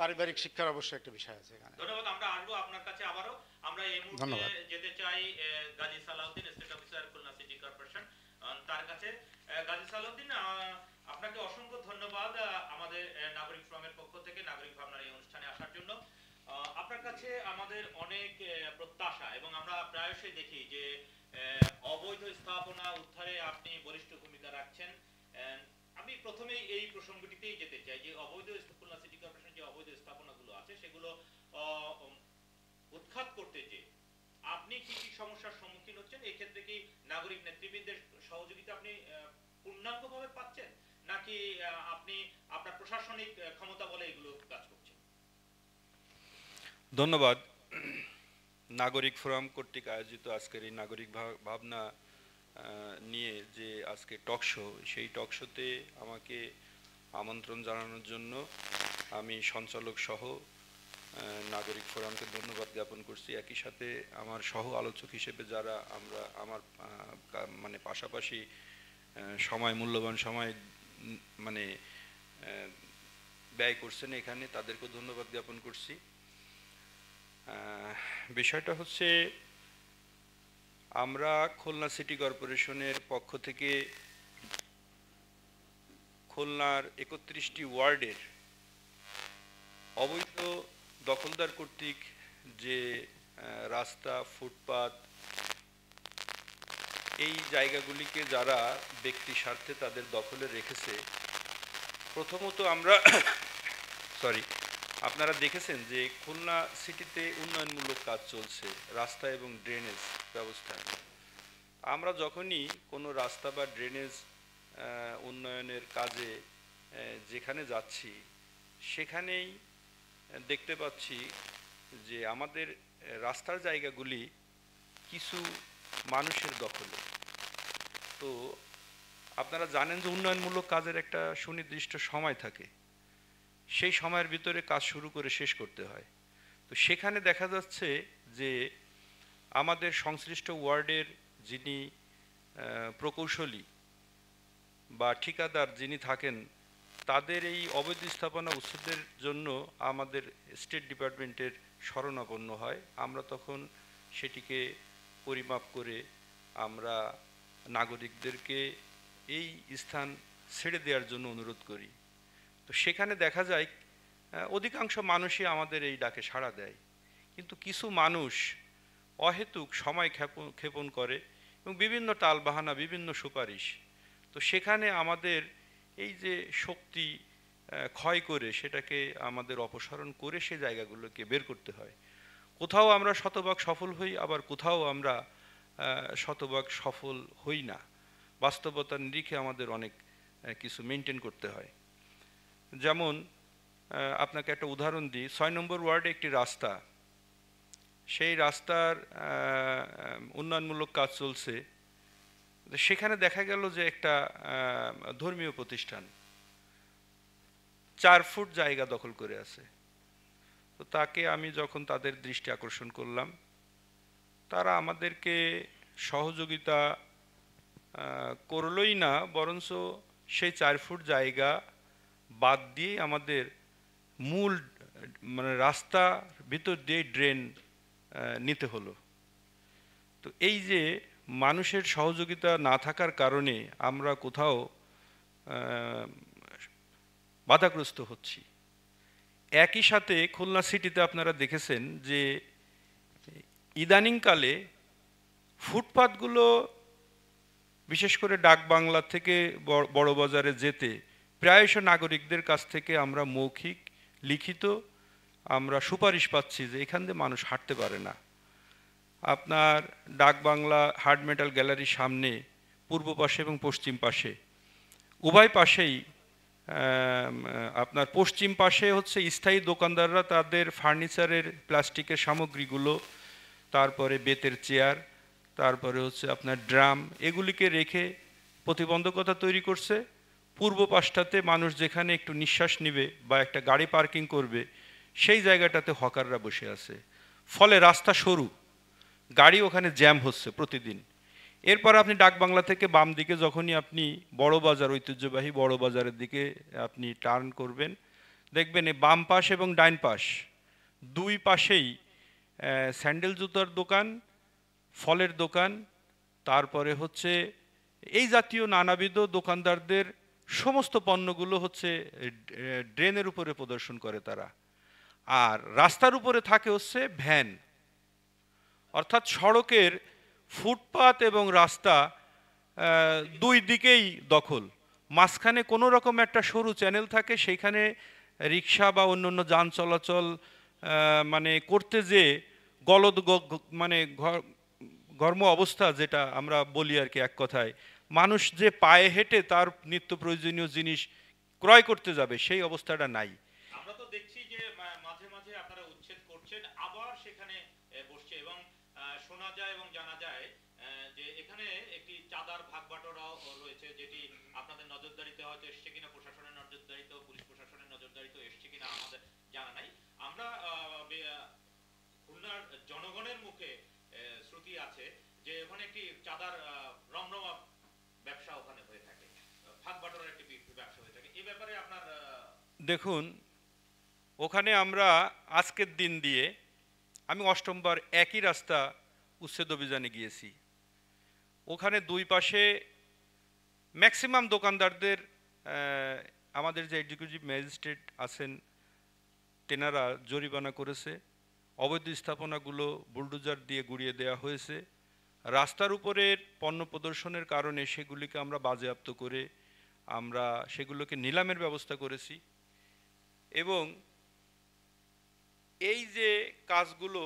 পারিবারিক শিক্ষার অবশ্যই একটা বিষয় আছে এখানে। ধন্যবাদ। আমরা আসবো আপনার কাছে আবারও। আমরা এই মুহূর্তে যেতে চাই Gazi Salauddin, state officer, Khulna city corporation, তার কাছে। গাজী সালাউদ্দিন, আপনাকে অসংখ্য ধন্যবাদ আমাদের নাগরিক ফোরামের পক্ষ থেকে নাগরিক ভাবনার এই অনুষ্ঠানে আসার জন্য। আপনার কাছে আমাদের অনেক প্রত্যাশা, এবং আমরা প্রায়শই দেখি যে অবৈধ স্থাপনা উদ্ধারে আপনি বলিষ্ঠ ভূমিকা রাখছেন। আমি প্রথমেই এই প্রসঙ্গটিতেই যেতে চাই যে খুলনা সিটি কর্পোরেশন যে অবৈধ স্থাপনাগুলো আছে সেগুলো উৎখাত করতে যে আপনি কি কি সমস্যার সম্মুখীন হচ্ছেন? এই ক্ষেত্রে কি নাগরিক নেতৃবৃন্দের সহযোগিতা আপনি পূর্ণাঙ্গভাবে পাচ্ছেন, নাকি আপনি আপনার প্রশাসনিক ক্ষমতা বলে এগুলো কাজ করছেন? ধন্যবাদ। নাগরিক ফোরাম কর্তৃক আয়োজিত আজকের এই নাগরিক ভাবনা নিয়ে যে আজকে টক শো, সেই টক শোতে আমাকে আমন্ত্রণ জানানোর জন্য আমি সঞ্চালক সহ নাগরিক ফোরামকে ধন্যবাদ জ্ঞাপন করছি। একই সাথে আমার সহ আলোচক হিসেবে যারা আমার মানে পাশাপাশি মূল্যবান সময় মানে ব্যয় করছেন এখানে, তাদেরকেও ধন্যবাদ জ্ঞাপন করছি। বিষয়টা হচ্ছে, আমরা খুলনা সিটি কর্পোরেশনের পক্ষ থেকে খুলনার 31টি ওয়ার্ডের অবৈধ দখলদার কর্তৃক যে রাস্তা, ফুটপাত, এই জায়গাগুলিকে যারা ব্যক্তি স্বার্থে তাদের দখলে রেখেছে, প্রথমত আমরা আপনারা দেখেছেন যে খুলনা সিটিতে উন্নয়নমূলক কাজ চলছে, রাস্তা এবং ড্রেনেজ ব্যবস্থা। আমরা যখনই কোনো রাস্তা বা ড্রেনেজ উন্নয়নের কাজে যেখানে যাচ্ছি, সেখানেই দেখতে পাচ্ছি যে আমাদের রাস্তার জায়গাগুলি কিছু মানুষের দখলে। তো আপনারা জানেন যে উন্নয়নমূলক কাজের একটা সুনির্দিষ্ট সময় থাকে, সেই সময়ের ভিতরে কাজ শুরু করে শেষ করতে হয়। তো সেখানে দেখা যাচ্ছে যে আমাদের সংশ্লিষ্ট ওয়ার্ডের যিনি প্রকৌশলী বা ঠিকাদার যিনি থাকেন, তাদের এই অবৈধ স্থাপনা উচ্ছেদের জন্য আমাদের স্টেট ডিপার্টমেন্টের শরণাপন্ন হয়। আমরা তখন সেটিকে পরিমাপ করে আমরা নাগরিকদেরকে এই স্থান ছেড়ে দেওয়ার জন্য অনুরোধ করি। তো সেখানে দেখা যায় অধিকাংশ মানুষই আমাদের এই ডাকে সাড়া দেয়, কিন্তু কিছু মানুষ অহেতুক সময় ক্ষেপণ করে এবং বিভিন্ন টালবাহানা, বিভিন্ন সুপারিশ। তো সেখানে আমাদের এই যে শক্তি ক্ষয় করে সেটাকে আমাদের অপসারণ করে সে জায়গাগুলোকে বের করতে হয়। কোথাও আমরা শতভাগ সফল হই, আবার কোথাও আমরা শতভাগ সফল হই না। বাস্তবতার নিরিখে আমাদের অনেক কিছু মেনটেন করতে হয়। যেমন আপনাকে একটা উদাহরণ দিই, 6 নম্বর ওয়ার্ডে একটি রাস্তা, সেই রাস্তার উন্নয়নমূলক কাজ চলছে। সেখানে দেখা গেল যে একটা ধর্মীয় প্রতিষ্ঠান 4 ফুট জায়গা দখল করে আছে। তো তাকে আমি যখন তাদের দৃষ্টি আকর্ষণ করলাম, তারা আমাদেরকে সহযোগিতা করলই না, বরঞ্চ সেই 4 ফুট জায়গা বাদ দিয়ে আমাদের মূল মানে রাস্তার ভিতর দিয়ে ড্রেন নিতে হলো। তো এই যে মানুষের সহযোগিতা না থাকার কারণে আমরা কোথাও বাধাগ্রস্ত হচ্ছি। একই সাথে খুলনা সিটিতে আপনারা দেখেছেন যে ইদানিংকালে ফুটপাতগুলো বিশেষ করে ডাক বাংলা থেকে বড় বাজারে যেতে প্রায়শ নাগরিকদের কাছ থেকে আমরা মৌখিক লিখিত আমরা সুপারিশ পাচ্ছি যে এখান দিয়ে মানুষ হাঁটতে পারে না। আপনার ডাক বাংলা হার্ড মেটাল গ্যালারির সামনে পূর্ব পাশে এবং পশ্চিম পাশে উভয় পাশেই আপনার পশ্চিম পাশে হচ্ছে স্থায়ী দোকানদাররা তাদের ফার্নিচারের প্লাস্টিকের সামগ্রীগুলো, তারপরে বেতের চেয়ার, তারপরে হচ্ছে আপনার ড্রাম, এগুলিকে রেখে প্রতিবন্ধকতা তৈরি করছে। পূর্ব পাশটাতে মানুষ যেখানে একটু নিঃশ্বাস নেবে বা একটা গাড়ি পার্কিং করবে সেই জায়গাটাতে হকাররা বসে আছে, ফলে রাস্তা সরু, গাড়ি ওখানে জ্যাম হচ্ছে প্রতিদিন। এরপর আপনি ডাক বাংলা থেকে বাম দিকে যখনই আপনি বড় বাজার, ঐতিহ্যবাহী বড় বাজারের দিকে আপনি টার্ন করবেন, দেখবেন এই বাম পাশ এবং ডাইন পাশ দুই পাশেই স্যান্ডেল জুতার দোকান, ফলের দোকান, তারপরে হচ্ছে এই জাতীয় নানাবিধ দোকানদারদের সমস্ত পণ্যগুলো হচ্ছে ড্রেনের উপরে প্রদর্শন করে তারা। আর রাস্তার উপরে থাকে হচ্ছে ভ্যান, অর্থাৎ সড়কের ফুটপাত এবং রাস্তা দুই দিকেই দখল, মাঝখানে কোনো রকম একটা সরু চ্যানেল থাকে, সেইখানে রিক্সা বা অন্যান্য যান চলাচল মানে করতে যে মানে ঘর্ম অবস্থা যেটা আমরা বলি আর কি, এক কথায় মানুষ যে পায়ে হেঁটে তার নিত্য প্রয়োজনীয় জিনিস ক্রয় করতে যাবে সেই অবস্থাটা নাই। আমরা তো দেখছি যে মাঝে মাঝে আপনারা উচ্ছেদ করছেন, আবার সেখানে বসছে, এবং শোনা যায় এবং জানা যায় যে এখানে একটি চাঁদার ভাগবাটোয়ারাও রয়েছে, যেটি আপনাদের নজরদারিতে হয়তো এসছে কিনা, প্রশাসনের নজরদারিতেও, পুলিশ প্রশাসনের নজরদারিতেও এসছে কিনা আমাদের জানা নাই। আমরা খুলনার জনগণের মুখে শ্রুতি আছে যে ওখানে একটি চাঁদার রমরমা ব্যবসা ওখানে হয়ে থাকে, ভাগবাটোয়ারার একটি ব্যবসা হয়ে থাকে। এই ব্যাপারে আপনার দেখুন, ওখানে আমরা আজকের দিন দিয়ে আমি অষ্টমবার একই রাস্তা উচ্ছেদ অভিযানে গিয়েছি। ওখানে দুই পাশে ম্যাক্সিমাম দোকানদারদের আমাদের যে এক্সিকিউটিভ ম্যাজিস্ট্রেট আছেন তেনারা জরিমানা করেছে, অবৈধ স্থাপনাগুলো বুলডোজার দিয়ে গুড়িয়ে দেওয়া হয়েছে। রাস্তার উপরের পণ্য প্রদর্শনের কারণে সেগুলিকে আমরা বাজেয়াপ্ত করে আমরা সেগুলোকে নিলামের ব্যবস্থা করেছি। এবং এই যে কাজগুলো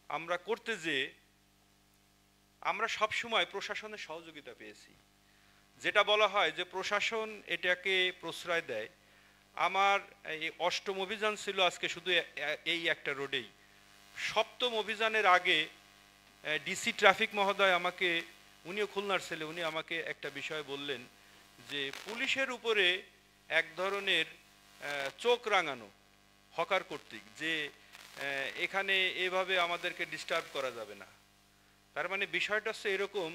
আমরা করতে যে আমরা সবসময় প্রশাসনের সহযোগিতা পেয়েছি। যেটা বলা হয় যে প্রশাসন এটাকে প্রশ্রয় দেয়। আমার এই অষ্টম অভিযান ছিল আজকে শুধু এই একটা রোডেই। সপ্তম অভিযানের আগে ডিসি ট্রাফিক মহোদয় আমাকে, উনিও খুলনার ছেলে, উনি আমাকে একটা বিষয় বললেন যে পুলিশের উপরে এক ধরনের চোখ রাঙানো হকার কর্তৃক, যে এখানে এভাবে আমাদেরকে ডিস্টার্ব করা যাবে না। তার মানে বিষয়টা হচ্ছে এরকম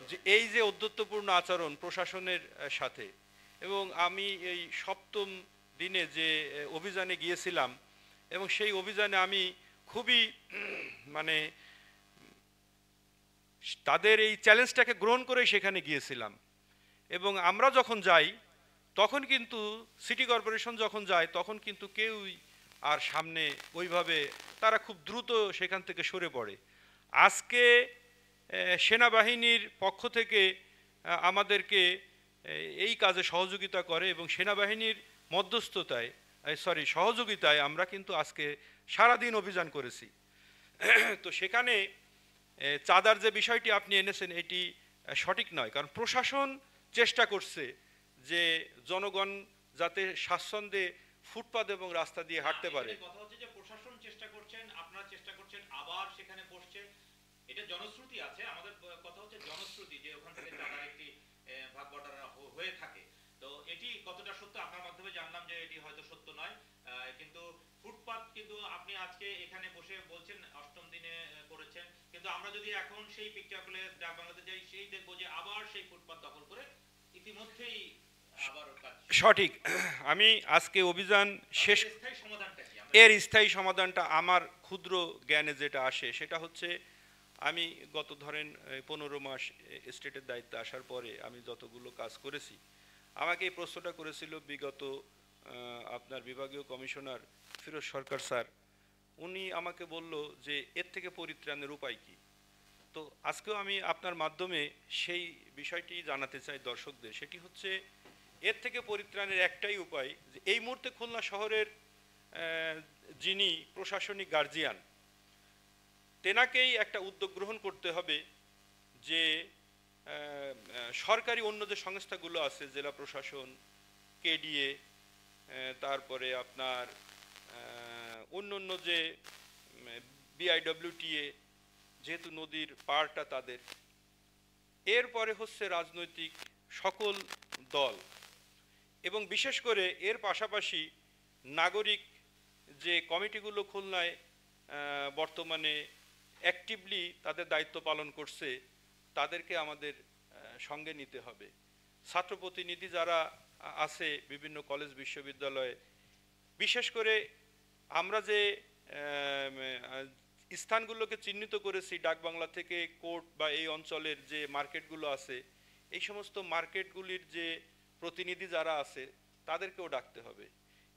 যে এই যে ঔদ্ধত্যপূর্ণ আচরণ প্রশাসনের সাথে। এবং আমি এই সপ্তম দিনে যে অভিযানে গিয়েছিলাম এবং সেই অভিযানে আমি খুবই মানে তাদের এই চ্যালেঞ্জটাকে গ্রহণ করে সেখানে গিয়েছিলাম। এবং আমরা যখন যাই তখন কিন্তু সিটি কর্পোরেশন যখন যায় তখন কিন্তু কেউই আর সামনে ওইভাবে, তারা খুব দ্রুত সেখান থেকে সরে পড়ে। আজকে সেনাবাহিনীর পক্ষ থেকে আমাদেরকে এই কাজে সহযোগিতা করে এবং সেনাবাহিনীর মধ্যস্থতায় সহযোগিতায় আমরা কিন্তু আজকে সারাদিন অভিযান করেছি। তো সেখানে চাঁদার যে বিষয়টি আপনি এনেছেন এটি সঠিক নয়, কারণ প্রশাসন চেষ্টা করছে যে জনগণ যাতে স্বাচ্ছন্দ্যে ফুটপাত এবং রাস্তা দিয়ে হাঁটতে পারে। কথা হচ্ছে যে প্রশাসন চেষ্টা করছেন, আপনারা চেষ্টা করছেন, আবার সেখানে বসছে, এটা জনশ্রুতি আছে। আমাদের কথা হচ্ছে জনশ্রুতি যে ওখান থেকে চাঁদার একটি ভাগবাটোয়ারা হয়ে থাকে। তো এটি কতটা সত্য আপনার মাধ্যমে জানলাম যে এটি হয়তো সত্য নয়, কিন্তু ফুটপাত কিন্তু আপনি আজকে এখানে বসে বলছেন অষ্টম দিনে করেছেন, কিন্তু আমরা যদি এখন সেই পিকচারগুলো ডাক বাংলাতে যাই সেই দেখবো যে আবার সেই ফুটপাত দখল করে ইতিমধ্যেই আবার কাজ। সঠিক। আমি আজকে অভিযান শেষ, এর স্থায়ী সমাধানটা আমার ক্ষুদ্র জ্ঞানে যেটা আসে সেটা হচ্ছে, আমি গত ধরেন 15 মাস স্টেটের দায়িত্বে আসার পরে আমি যতগুলো কাজ করেছি, আমাকে এই প্রশ্নটা করেছিল বিগত আপনার বিভাগীয় কমিশনার ফিরোজ সরকার স্যার। উনি আমাকে বলল যে এর থেকে পরিত্রাণের উপায় কি। তো আজকেও আমি আপনার মাধ্যমে সেই বিষয়টি জানাতে চাই দর্শকদের। সেটি হচ্ছে এর থেকে পরিত্রাণের একটাই উপায় যে এই মুহূর্তে খুলনা শহরের যিনি প্রশাসনিক গার্জিয়ান, তেনাকেই একটা উদ্যোগ গ্রহণ করতে হবে যে সরকারি অন্য যে সংস্থাগুলো আছে, জেলা প্রশাসন, কেডিএ, তারপরে আপনার অন্য যে বিআইডব্লিউটিএ, যেহেতু নদীর পাড়টা তাদের, এরপরে হচ্ছে রাজনৈতিক সকল দল, এবং বিশেষ করে এর পাশাপাশি নাগরিক যে কমিটিগুলো খুলনায় বর্তমানে অ্যাক্টিভলি তাদের দায়িত্ব পালন করছে, তাদেরকে আমাদের সঙ্গে নিতে হবে। ছাত্র প্রতিনিধি যারা আছে বিভিন্ন কলেজ বিশ্ববিদ্যালয়ে, বিশেষ করে আমরা যে স্থানগুলোকে চিহ্নিত করেছি ডাকবাংলা থেকে কোর্ট বা এই অঞ্চলের যে মার্কেটগুলো আছে, এই সমস্ত মার্কেটগুলির যে প্রতিনিধি যারা আছে তাদেরকেও ডাকতে হবে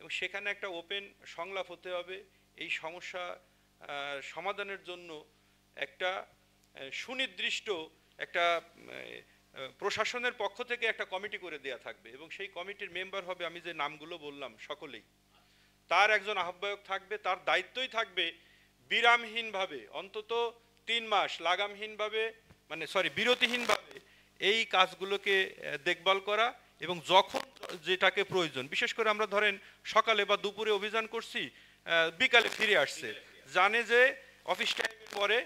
এবং সেখানে একটা ওপেন সংলাপ হতে হবে। এই সমস্যা সমাধানের জন্য একটা সুনির্দিষ্ট একটা প্রশাসনের পক্ষ থেকে একটা কমিটি করে দেয়া থাকবে এবং সেই কমিটির মেম্বার হবে, আমি যে নামগুলো বললাম সকলেই, তার একজন আহ্বায়ক থাকবে। তার দায়িত্বই থাকবে বিরামহীনভাবে অন্তত 3 মাস লাগামহীনভাবে বিরতিহীনভাবে এই কাজগুলোকে দেখভাল করা এবং যখন যেটাকে প্রয়োজন, বিশেষ করে আমরা ধরেন সকালে বা দুপুরে অভিযান করছি, বিকালে ফিরে আসছে, জানে যে অফিস টাইমের পরে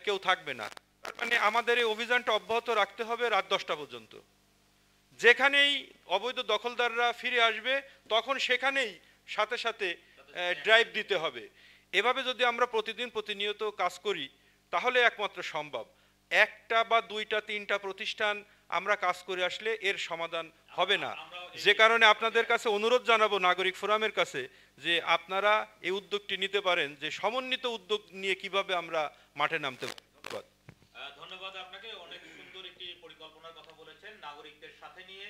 কেউ থাকবে না, তার মানে আমাদের এই অভিযানটা অব্যাহত রাখতে হবে রাত 10টা পর্যন্ত। যেখানেই অবৈধ দখলদাররা ফিরে আসবে তখন সেখানেই সাথে সাথে ড্রাইভ দিতে হবে। এভাবে যদি আমরা প্রতিনিয়ত কাজ করি তাহলে একমাত্র সম্ভব। একটা বা দুইটা তিনটা প্রতিষ্ঠান আমরা কাজ করে আসলে এর সমাধান হবে না। যে কারণে আপনাদের কাছে অনুরোধ জানাবো নাগরিক ফোরামের কাছে যে আপনারা এই উদ্যোগটি নিতে পারেন, যে সমন্বিত উদ্যোগ নিয়ে কিভাবে আমরা মাঠে নামতে পারি। ধন্যবাদ। ধন্যবাদ আপনাকে। অনেক সুন্দর একটি পরিকল্পনার কথা বলেছেন নাগরিকদের সাথে নিয়ে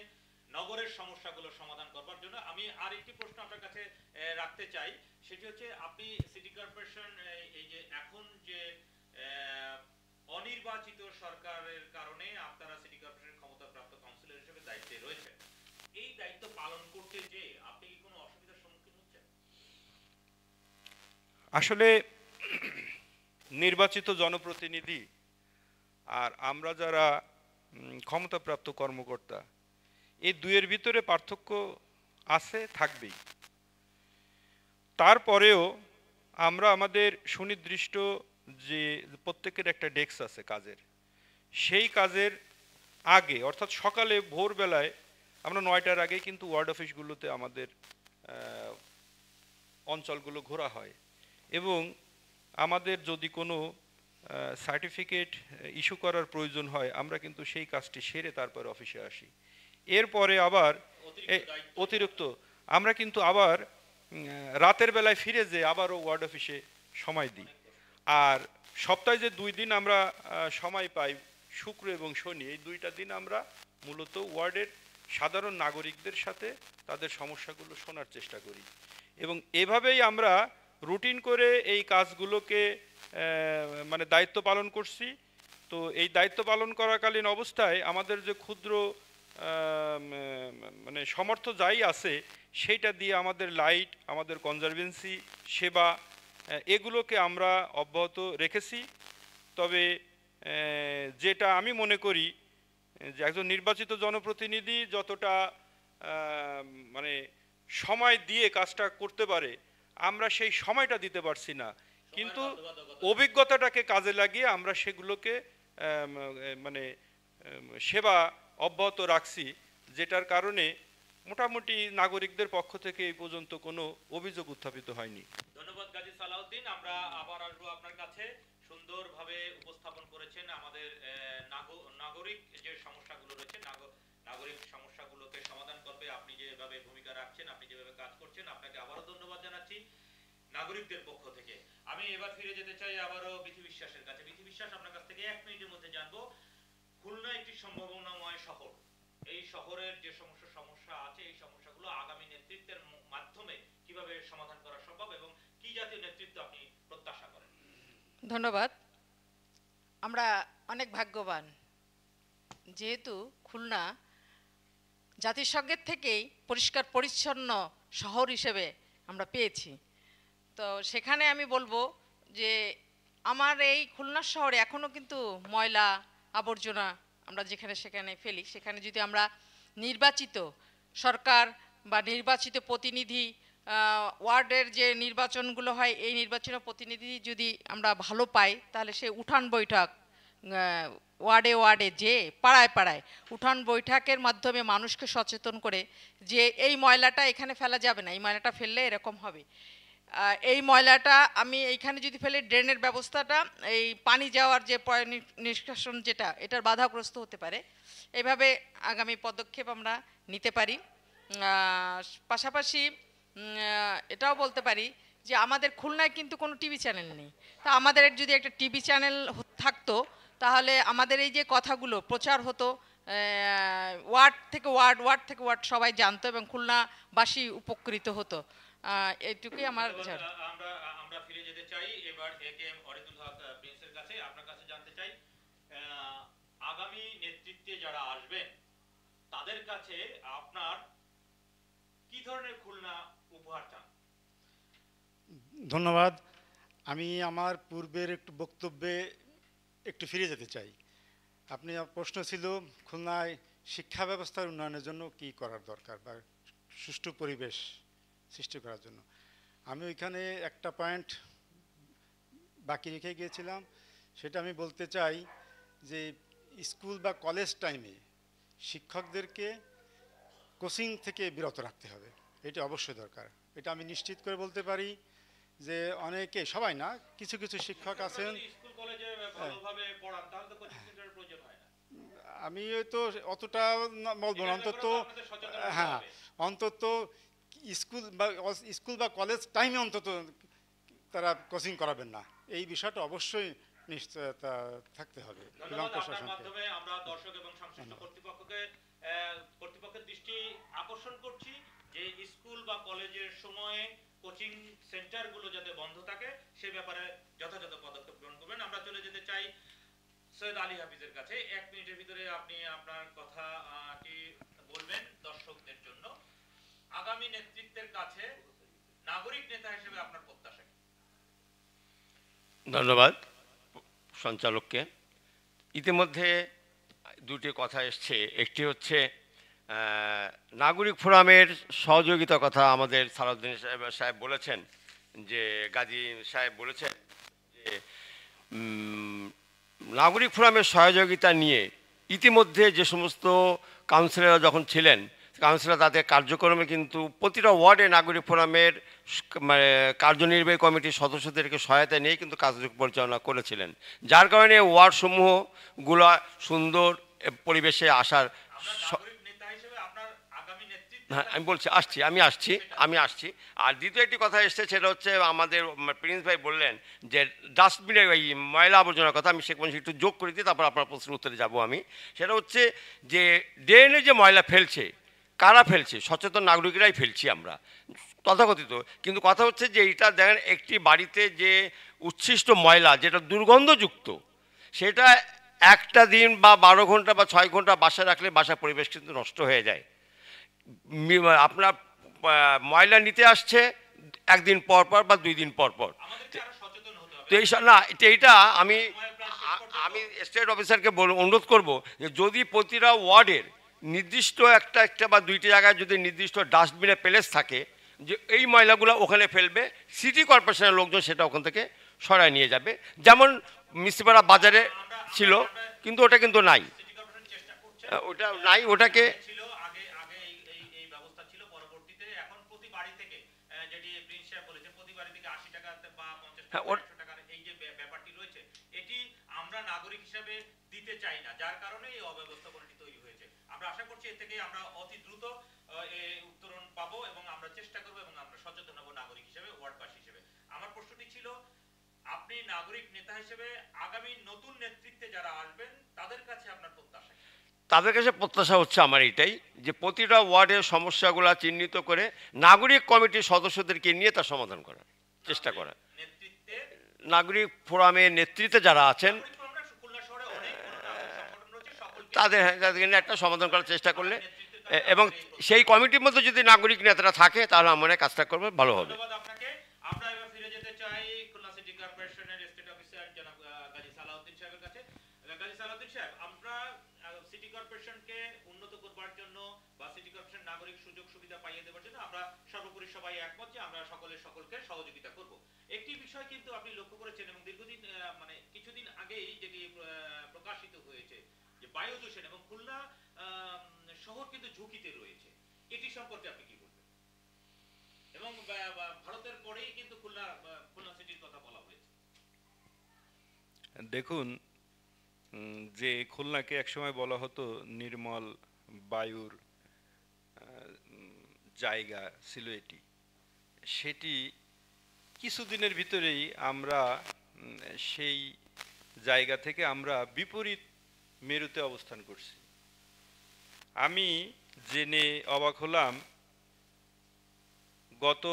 নগরের সমস্যাগুলো সমাধান করবার জন্য। আমি আর একটি প্রশ্ন আপনার কাছে রাখতে চাই, সেটি হচ্ছে আপনি সিটি কর্পোরেশন এই যে এখন যে অনির্বাচিত সরকারের কারণে আপনারা সিটি কর্পোরেশন ক্ষমতাপ্রাপ্ত কাউন্সিলর হিসেবে দায়িত্বে রয়েছেন, এই দায়িত্ব পালন করতে যে আপনি কি কোনো অসুবিধার সম্মুখীন হচ্ছেন? আসলে নির্বাচিত জনপ্রতিনিধি আর আমরা যারা ক্ষমতাপ্রাপ্ত কর্মকর্তা, এই দুয়ের ভিতরে পার্থক্য আছে, থাকবেই। তারপরেও আমরা আমাদের সুনির্দিষ্ট যে প্রত্যেকের একটা ডেস্ক আছে কাজের, সেই কাজের আগে অর্থাৎ সকালে ভোরবেলায় আমরা 9টার আগে কিন্তু ওয়ার্ড অফিসগুলোতে আমাদের অঞ্চলগুলো ঘোরা হয় এবং আমাদের যদি কোনো সার্টিফিকেট ইস্যু করার প্রয়োজন হয় আমরা কিন্তু সেই কাজটি সেরে তারপরে অফিসে আসি। এরপরে আবার অতিরিক্ত আমরা কিন্তু আবার রাতের বেলায় ফিরে যেয়ে আবারও ওয়ার্ড অফিসে সময় দিই। আর সপ্তাহে যে 2 দিন আমরা সময় পাই, শুক্র এবং শনি, এই 2টা দিন আমরা মূলত ওয়ার্ডের সাধারণ নাগরিকদের সাথে তাদের সমস্যাগুলো শোনার চেষ্টা করি এবং এভাবেই আমরা রুটিন করে এই কাজগুলোকে মানে দায়িত্ব পালন করছি। তো এই দায়িত্ব পালন করাকালীন অবস্থায় আমাদের যে ক্ষুদ্র মানে সমর্থ যাই আছে সেইটা দিয়ে আমাদের লাইট, আমাদের কনজারভেন্সি সেবা, এগুলোকে আমরা অব্যাহত রেখেছি। তবে যেটা আমি মনে করি যে একজন নির্বাচিত জনপ্রতিনিধি যতটা মানে সময় দিয়ে কাজটা করতে পারে আমরা সেই সময়টা দিতে পারছি না, কিন্তু অভিজ্ঞতাটাকে কাজে লাগিয়ে আমরা সেগুলোকে মানে সেবা অব্যাহত রাখছি, যেটার কারণে মোটামুটি নাগরিকদের পক্ষ থেকে এই পর্যন্ত কোনো অভিযোগ উত্থাপিত হয়নি। ধন্যবাদ গাজী সালাউদ্দিন। আমরা আবার আসবো আপনার কাছে। সুন্দরভাবে উপস্থাপন করেছেন আমাদের নাগরিক যে সমস্যাগুলো রয়েছে, নাগরিক সমস্যাগুলোকে সমাধান করবে আপনি যেভাবে ভূমিকা রাখছেন, আপনি যেভাবে কাজ করছেন, আপনাকে আবারও ধন্যবাদ জানাচ্ছি নাগরিকদের পক্ষ থেকে। আমি এবার ফিরে যেতে চাই আবারও বিথি বিশ্বাসের কাছে। বিথি বিশ্বাস, আপনার কাছ থেকে 1 মিনিটের মধ্যে জানবো, খুলনা একটি সম্ভাবনাময় শহর, এই শহরের যে সমস্যা আছে এই সমস্যাগুলো আগামী নেতৃত্বের মাধ্যমে কিভাবে সমাধান করা সম্ভব এবং কি জাতীয় নেতৃত্ব আপনি প্রত্যাশা করেন? ধন্যবাদ। আমরা অনেক ভাগ্যবান, যেহেতু খুলনা জাতিসংঘের থেকেই পরিষ্কার পরিচ্ছন্ন শহর হিসেবে আমরা পেয়েছি। তো সেখানে আমি বলবো যে আমার এই খুলনা শহরে এখনও কিন্তু ময়লা আবর্জনা আমরা যেখানে সেখানে ফেলি। সেখানে যদি আমরা নির্বাচিত সরকার বা নির্বাচিত প্রতিনিধি, ওয়ার্ডের যে নির্বাচনগুলো হয়, এই নির্বাচন প্রতিনিধি যদি আমরা ভালো পাই, তাহলে সে উঠান বৈঠক ওয়ার্ডে ওয়ার্ডে যে পাড়ায় পাড়ায় উঠান বৈঠকের মাধ্যমে মানুষকে সচেতন করে যে এই ময়লাটা এখানে ফেলা যাবে না, এই ময়লাটা ফেললে এরকম হবে, এই ময়লাটা আমি এইখানে যদি ফেলে ড্রেনের ব্যবস্থাটা, এই পানি যাওয়ার যে নিষ্কাশন যেটা, এটার বাধাগ্রস্ত হতে পারে। এইভাবে আগামী পদক্ষেপ আমরা নিতে পারি। পাশাপাশি এটাও বলতে পারি যে আমাদের খুলনায় কিন্তু কোনো টিভি চ্যানেল নেই। তা আমাদের যদি একটা টিভি চ্যানেল থাকতো, তাহলে আমাদের এই যে কথাগুলো প্রচার হতো, ওয়ার্ড থেকে ওয়ার্ড, ওয়ার্ড থেকে ওয়ার্ড সবাই জানতো এবং খুলনাবাসী উপকৃত হতো। এইটুকুই আমার। আমরা ফিরে যেতে চাই এবার একেএম অরিদুল হক প্রিন্সের কাছে। আপনার কাছে জানতে চাই, আগামী নেতৃত্বে যারা আসবেন তাদের কাছে আপনার কি ধরনের খুলনা উপহার চান? ধন্যবাদ। আমি আমার পূর্বের একটু বক্তব্যে একটু ফিরে যেতে চাই। প্রশ্ন ছিল খুলনায় শিক্ষা ব্যবস্থার উন্নয়নের জন্য কি করার দরকার বা সুষ্ঠু পরিবেশ সৃষ্টি করার জন্য। আমি ওইখানে একটা পয়েন্ট বাকি রেখে গিয়েছিলাম, সেটা আমি বলতে চাই যে স্কুল বা কলেজ টাইমে শিক্ষকদেরকে কোচিং থেকে বিরত রাখতে হবে। এটা অবশ্যই দরকার। এটা আমি নিশ্চিত করে বলতে পারি যে অনেকে, সবাই না, কিছু কিছু শিক্ষক আছেন। স্কুল কলেজে ভালোভাবে পড়ান তাহলে তো কোচিং সেন্টারের প্রয়োজন হয় না। আমি তো অতটা বলবো না, অন্তত হ্যাঁ, অন্তত স্কুল বা কলেজ টাইমে অন্তত তারা কোচিং করাবেন না, এই বিষয়টা অবশ্যই নিশ্চয়তা থাকতে হবে এবং প্রশাসনকে। মাধ্যমে আমরা দর্শক এবং সংশ্লিষ্ট কর্তৃপক্ষের দৃষ্টি আকর্ষণ করছি যে স্কুল বা কলেজের সময়ে কোচিং সেন্টারগুলো যাতে বন্ধ থাকে সে ব্যাপারে যথাযথ পদক্ষেপ গ্রহণ করবেন। আমরা চলে যেতে চাই সৈয়দ আলী হাফিজের কাছে। 1 মিনিটের ভিতরে আপনি আপনার কথাটি বলবেন দর্শকদের জন্য। আগামী নেতৃত্বের কাছে নাগরিক নেতা হিসেবে আপনার প্রত্যাশা কি? ধন্যবাদ সঞ্চালককে। ইতিমধ্যে দুটি কথা এসছে। একটি হচ্ছে নাগরিক ফোরামের সহযোগিতার কথা আমাদের সালাউদ্দিন সাহেব বলেছেন, যে গাজী সাহেব বলেছেন যে নাগরিক ফোরামের সহযোগিতা নিয়ে ইতিমধ্যে যে সমস্ত কাউন্সিলররা যখন ছিলেন, কাউন্সিলর তাদের কার্যক্রমে কিন্তু প্রতিটা ওয়ার্ডে নাগরিক ফোরামের মানে কার্যনির্বাহী কমিটির সদস্যদেরকে সহায়তা নিয়ে কিন্তু কাজ পরিচালনা করেছিলেন, যার কারণে ওয়ার্ডসমূহগুলো সুন্দর পরিবেশে আসার। হ্যাঁ, আমি বলছি আমি আসছি। আর দ্বিতীয় একটি কথা এসছে, সেটা হচ্ছে আমাদের প্রিন্স ভাই বললেন যে ডাস্টবিনের এই ময়লা আবর্জনার কথা। আমি সে কোনো একটু যোগ করে দিই, তারপর আপনার প্রশ্নের উত্তরে যাব আমি। সেটা হচ্ছে যে ড্রেনে যে ময়লা ফেলছে, কারা ফেলছে? সচেতন নাগরিকরাই ফেলছি আমরা তথাকথিত। কিন্তু কথা হচ্ছে যে এটা দেখেন, একটি বাড়িতে যে উচ্ছিষ্ট ময়লা যেটা দুর্গন্ধযুক্ত, সেটা একটা দিন বা 12 ঘন্টা বা 6 ঘন্টা বাসায় রাখলে বাসার পরিবেশ কিন্তু নষ্ট হয়ে যায়। আপনার ময়লা নিতে আসছে একদিন পর পর বা 2 দিন পর পর। তো এইটা আমি স্টেট অফিসারকে অনুরোধ করব যে যদি প্রতিটা ওয়ার্ডের নির্দিষ্ট একটা বা 2টি জায়গায় যদি নির্দিষ্ট ডাস্টবিনের প্লেস থাকে, যে এই ময়লাগুলো ওখানে ফেলবে, সিটি কর্পোরেশনের লোকজন সেটা ওখান থেকে সরায় নিয়ে যাবে। যেমন মিস্ত্রিপাড়া বাজারে ছিল, কিন্তু ওটা কিন্তু নাই, ওটা নাই, ওটাকে নাগরিক হিসেবে দিতে চাই না, যার কারণে এই অব্যবস্থাপনাটি তৈরি হয়েছে। আমরা আশা করছি এর থেকে আমরা অতি দ্রুত উত্তরণ পাবো এবং আমরা চেষ্টা করবো এবং আমরা সচেতন হব নাগরিক হিসেবে, ওয়ার্ডবাসী হিসেবে। আমার প্রশ্নটি ছিল, আপনি নাগরিক নেতা হিসেবে আগামী নতুন নেতৃত্বে যারা আসবেন তাদের কাছে আপনার প্রত্যাশা? তাদের কাছে প্রত্যাশা হচ্ছে আমার এটাই, যে প্রতিটা ওয়ার্ডের সমস্যাগুলো চিহ্নিত করে নাগরিক কমিটির সদস্যদেরকে নিয়ে তার সমাধান করার চেষ্টা করা। নাগরিক ফোরামের নেতৃত্বে যারা আছেন, তাদেরকে নিয়ে একটা সমাধান করার চেষ্টা করলে এবং সেই কমিটির মধ্যে যদি নাগরিক নেতারা থাকে তাহলে আমার মনে হয় কাজটা করবে ভালো হবে। ধন্যবাদ আপনাকে। আমরা এবার ফিরে যেতে চাই খুলনা সিটি কর্পোরেশনের স্টেট অফিসার জনাব গাজী সালাউদ্দিন সাহেবের কাছে। গাজী সালাউদ্দিন সাহেব, আমরা সিটি কর্পোরেশনকে উন্নত করবার জন্য বা সিটি কর্পোরেশন নাগরিক সুযোগ সুবিধা পাইয়ে দেওয়ার জন্য আমরা সর্বোপরি সবাই একমত যে আমরা সকলকে সহযোগিতা করব। একটি বিষয় কিন্তু আপনি লক্ষ্য করেছেন এবং দীর্ঘদিন মানে কিছুদিন আগেই যেটি প্রকাশিত হয়েছে যে বায়ু দূষণ এবং খুলনা শহর কিন্তু ঝুঁকিতে রয়েছে, এটি সম্পর্কে আপনি কি বলবেন? এবং ভারতের পরেই কিন্তু খুলনা সিটির কথা বলা হয়েছে। দেখুন, যে খুলনাকে একসময় বলা হতো নির্মল বায়ুর জায়গা ছিল এটি, সেটি কিছুদিনের ভিতরেই আমরা সেই জায়গা থেকে আমরা বিপরীত মেরুতে অবস্থান করছি। আমি জেনে অবাক হলাম, গত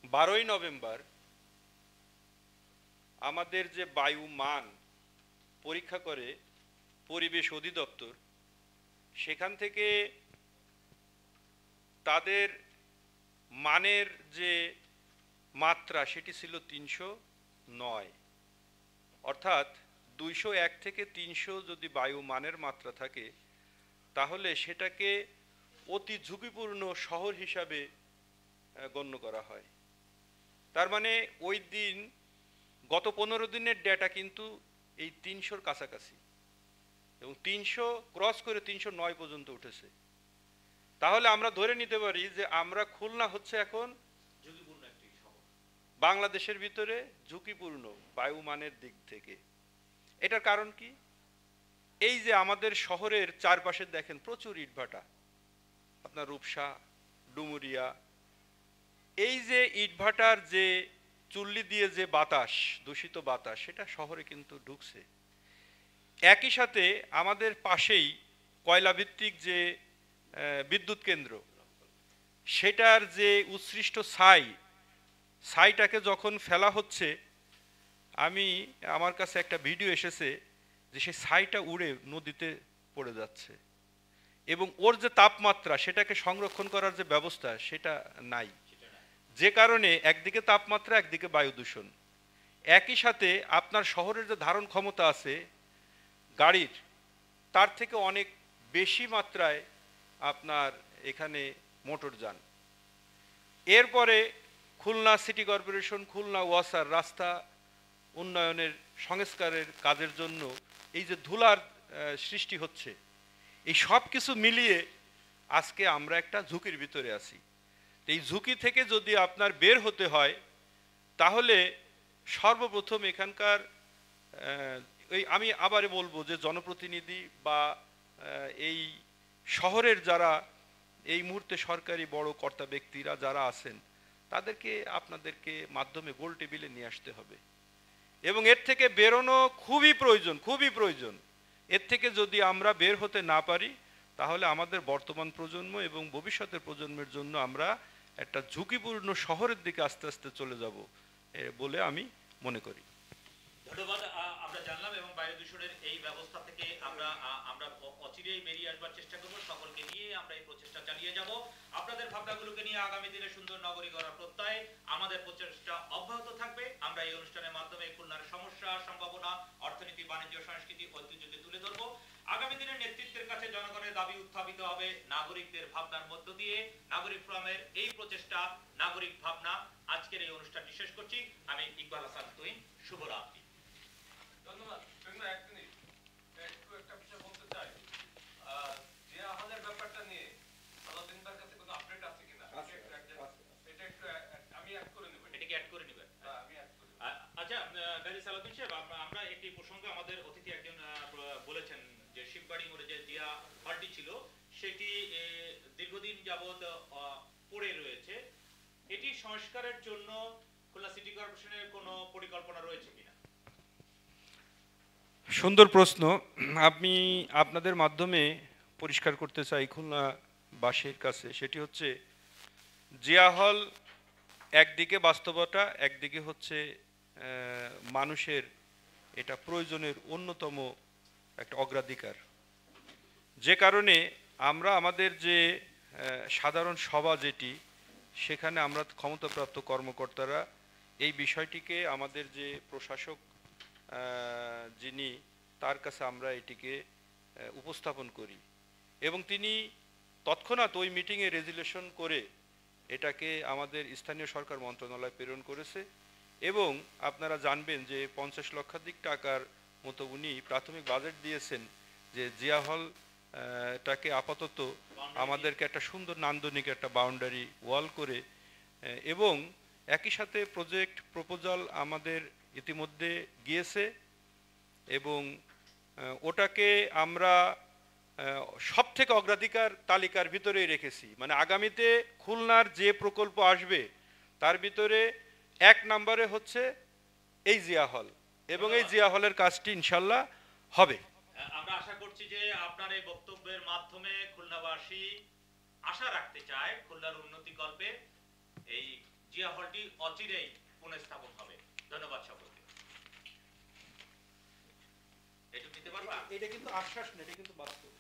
12ই নভেম্বর আমাদের যে বায়ু মান পরীক্ষা করে পরিবেশ অধিদপ্তর, সেখান থেকে তাদের মানের যে মাত্রা সেটি ছিল 309, অর্থাৎ 201 থেকে 300 যদি বায়ু মানের মাত্রা থাকে তাহলে সেটাকে অতি ঝুঁকিপূর্ণ শহর হিসাবে গণ্য করা হয়। তার মানে ওই দিন গত 15 দিনের ডেটা কিন্তু এই 300-র কাছাকাছি এবং 300 ক্রস করে 309 পর্যন্ত উঠেছে। তাহলে আমরা ধরে নিতে পারি যে আমরা খুলনা হচ্ছে এখন ঝুঁকিপূর্ণ একটি শহর, বাংলাদেশের ভিতরে ঝুঁকিপূর্ণ বায়ুমানের দিক থেকে। এটার কারণ কি? এই যে আমাদের শহরের চারপাশে দেখেন প্রচুর ইটভাটা, আপনার রূপসা, ডুমুরিয়া, এই যে ইটভাটার যে চুল্লি দিয়ে যে বাতাস, দূষিত বাতাস, সেটা শহরে কিন্তু ঢুকছে। একই সাথে আমাদের পাশেই কয়লাভিত্তিক যে বিদ্যুৎ কেন্দ্র, সেটার যে উৎসৃষ্ট ছাইটাকে যখন ফেলা হচ্ছে, আমার কাছে একটা ভিডিও এসেছে যে সেই ছাইটা উড়ে নদীতে পড়ে যাচ্ছে এবং ওর যে তাপমাত্রা সেটাকে সংরক্ষণ করার যে ব্যবস্থা সেটা নাই, যে কারণে একদিকে তাপমাত্রা, একদিকে বায়ু দূষণ। একই সাথে আপনার শহরের যে ধারণ ক্ষমতা আছে গাড়ির, তার থেকে অনেক বেশি মাত্রায় আপনার এখানে মোটরযান। এরপরে খুলনা সিটি কর্পোরেশন, খুলনা ওয়াসার রাস্তা উন্নয়নের সংস্কারের কাজের জন্য এই যে ধুলার সৃষ্টি হচ্ছে, এই সব কিছু মিলিয়ে আজকে আমরা একটা ঝুঁকির ভিতরে আছি। এই ঝুঁকি থেকে যদি আপনার বের হতে হয় তাহলে সর্বপ্রথম এখানকার আমি আবারও বলবো যে জনপ্রতিনিধি বা এই শহরের যারা এই মুহূর্তে সরকারি বড় কর্তা ব্যক্তিরা যারা আছেন, তাদেরকে আপনাদেরকে মাধ্যমে গোল টেবিলে নিয়ে আসতে হবে এবং এর থেকে বেরোনো খুবই প্রয়োজন। এর থেকে যদি আমরা বের হতে না পারি তাহলে আমাদের বর্তমান প্রজন্ম এবং ভবিষ্যতের প্রজন্মের জন্য আমরা একটা ঝুঁকিপূর্ণ শহরের দিকে আস্তে আস্তে চলে যাব বলে আমি মনে করি। ধন্যবাদ। আমরা জানলাম এবং বায়ু দূষণের এই ব্যবস্থা থেকে আমরা অচিরেই বেরিয়ে আসবার চেষ্টা করব। সকলকে নিয়ে আমরা এই প্রচেষ্টা চালিয়ে যাব। আপনাদের ভাবনাগুলোকে নিয়ে আগামী দিনে সুন্দর নগরী গড়ার প্রত্যয় আমাদের প্রচেষ্টা অব্যাহত থাকবে। আমরা এই অনুষ্ঠানের মাধ্যমে খুলনার সমস্যা, সম্ভাবনা, অর্থনীতি, বাণিজ্য, সংস্কৃতি, ঐতিহ্যকে তুলে ধরব। আগামী দিনের নেতৃত্বের কাছে জনগণের দাবি উত্থাপিত হবে নাগরিকদের ভাবনার মধ্য দিয়ে। নাগরিক ফোরামের এই প্রচেষ্টা নাগরিক ভাবনা, আজকের এই অনুষ্ঠানটি শেষ করছি। আমি ইকবাল হাসান তুহিন, শুভরাত্রি। ধন্যবাদ। এক মিনিট, একটা বিষয় বলতে চাই, যে আমাদের ব্যাপারটা নিয়ে আলাদিনদার কাছে কোনো আপডেট আছে কিনা, এটা একটু আমি অ্যাড করে নেব। এটাকে অ্যাড করে নেবেন? আমি অ্যাড করে। আচ্ছা গাজী সালাউদ্দিন সাহেব, আমরা একটি প্রসঙ্গে আমাদের অতিথি একজন বলেছেন যে শিববাড়ি মোড়ে যে জিয়া হলটি ছিল সেটি দীর্ঘদিন যাবৎ পড়ে রয়েছে। এটি সংস্কারের জন্য খুলনা সিটি কর্পোরেশনের কোনো পরিকল্পনা রয়েছে কিনা? সুন্দর প্রশ্ন। আমি আপনাদের মাধ্যমে পরিষ্কার করতে চাই খুলনাবাসীর কাছে, সেটি হচ্ছে জিয়া হল একদিকে বাস্তবতা, একদিকে হচ্ছে মানুষের এটা প্রয়োজনের অন্যতম একটা অগ্রাধিকার, যে কারণে আমরা আমাদের যে সাধারণ সভা যেটি, সেখানে আমরা ক্ষমতাপ্রাপ্ত কর্মকর্তারা এই বিষয়টিকে আমাদের যে প্রশাসক যিনি, তার কাছে আমরা এটিকে উপস্থাপন করি এবং তিনি তৎক্ষণাৎ ওই মিটিংয়ে রেজুলেশন করে এটাকে আমাদের স্থানীয় সরকার মন্ত্রণালয় প্রেরণ করেছে। এবং আপনারা জানবেন যে 50 লক্ষাধিক টাকার মতো উনি প্রাথমিক বাজেট দিয়েছেন যে জিয়া হল টাকে আপাতত আমাদেরকে একটা সুন্দর নান্দনিক একটা বাউন্ডারি ওয়াল করে, এবং একই সাথে প্রজেক্ট প্রপোজাল আমাদের ইতিমধ্যে গিয়েছে এবং ওটাকে আমরা সব থেকে অগ্রাধিকার তালিকার ভিতরেই রেখেছি। মানে আগামীতে খুলনার যে প্রকল্প আসবে তার ভিতরে 1 নম্বরে হচ্ছে এই জিয়া হল, এবং এই জিয়া হলের কাজটি ইনশাল্লাহ হবে। আমরা আশা করছি যে আপনার এই বক্তব্যের মাধ্যমে খুলনাবাসী আশা রাখতে চায় খুলনার উন্নতি কল্পে এই জিয়া হলটি অচিরেই পুনঃস্থাপন হবে। ধন্যবাদ সকলকে। এটুকু দিতে পারবা? এটা কিন্তু আশ্বাস না, এটা কিন্তু বাস্তব।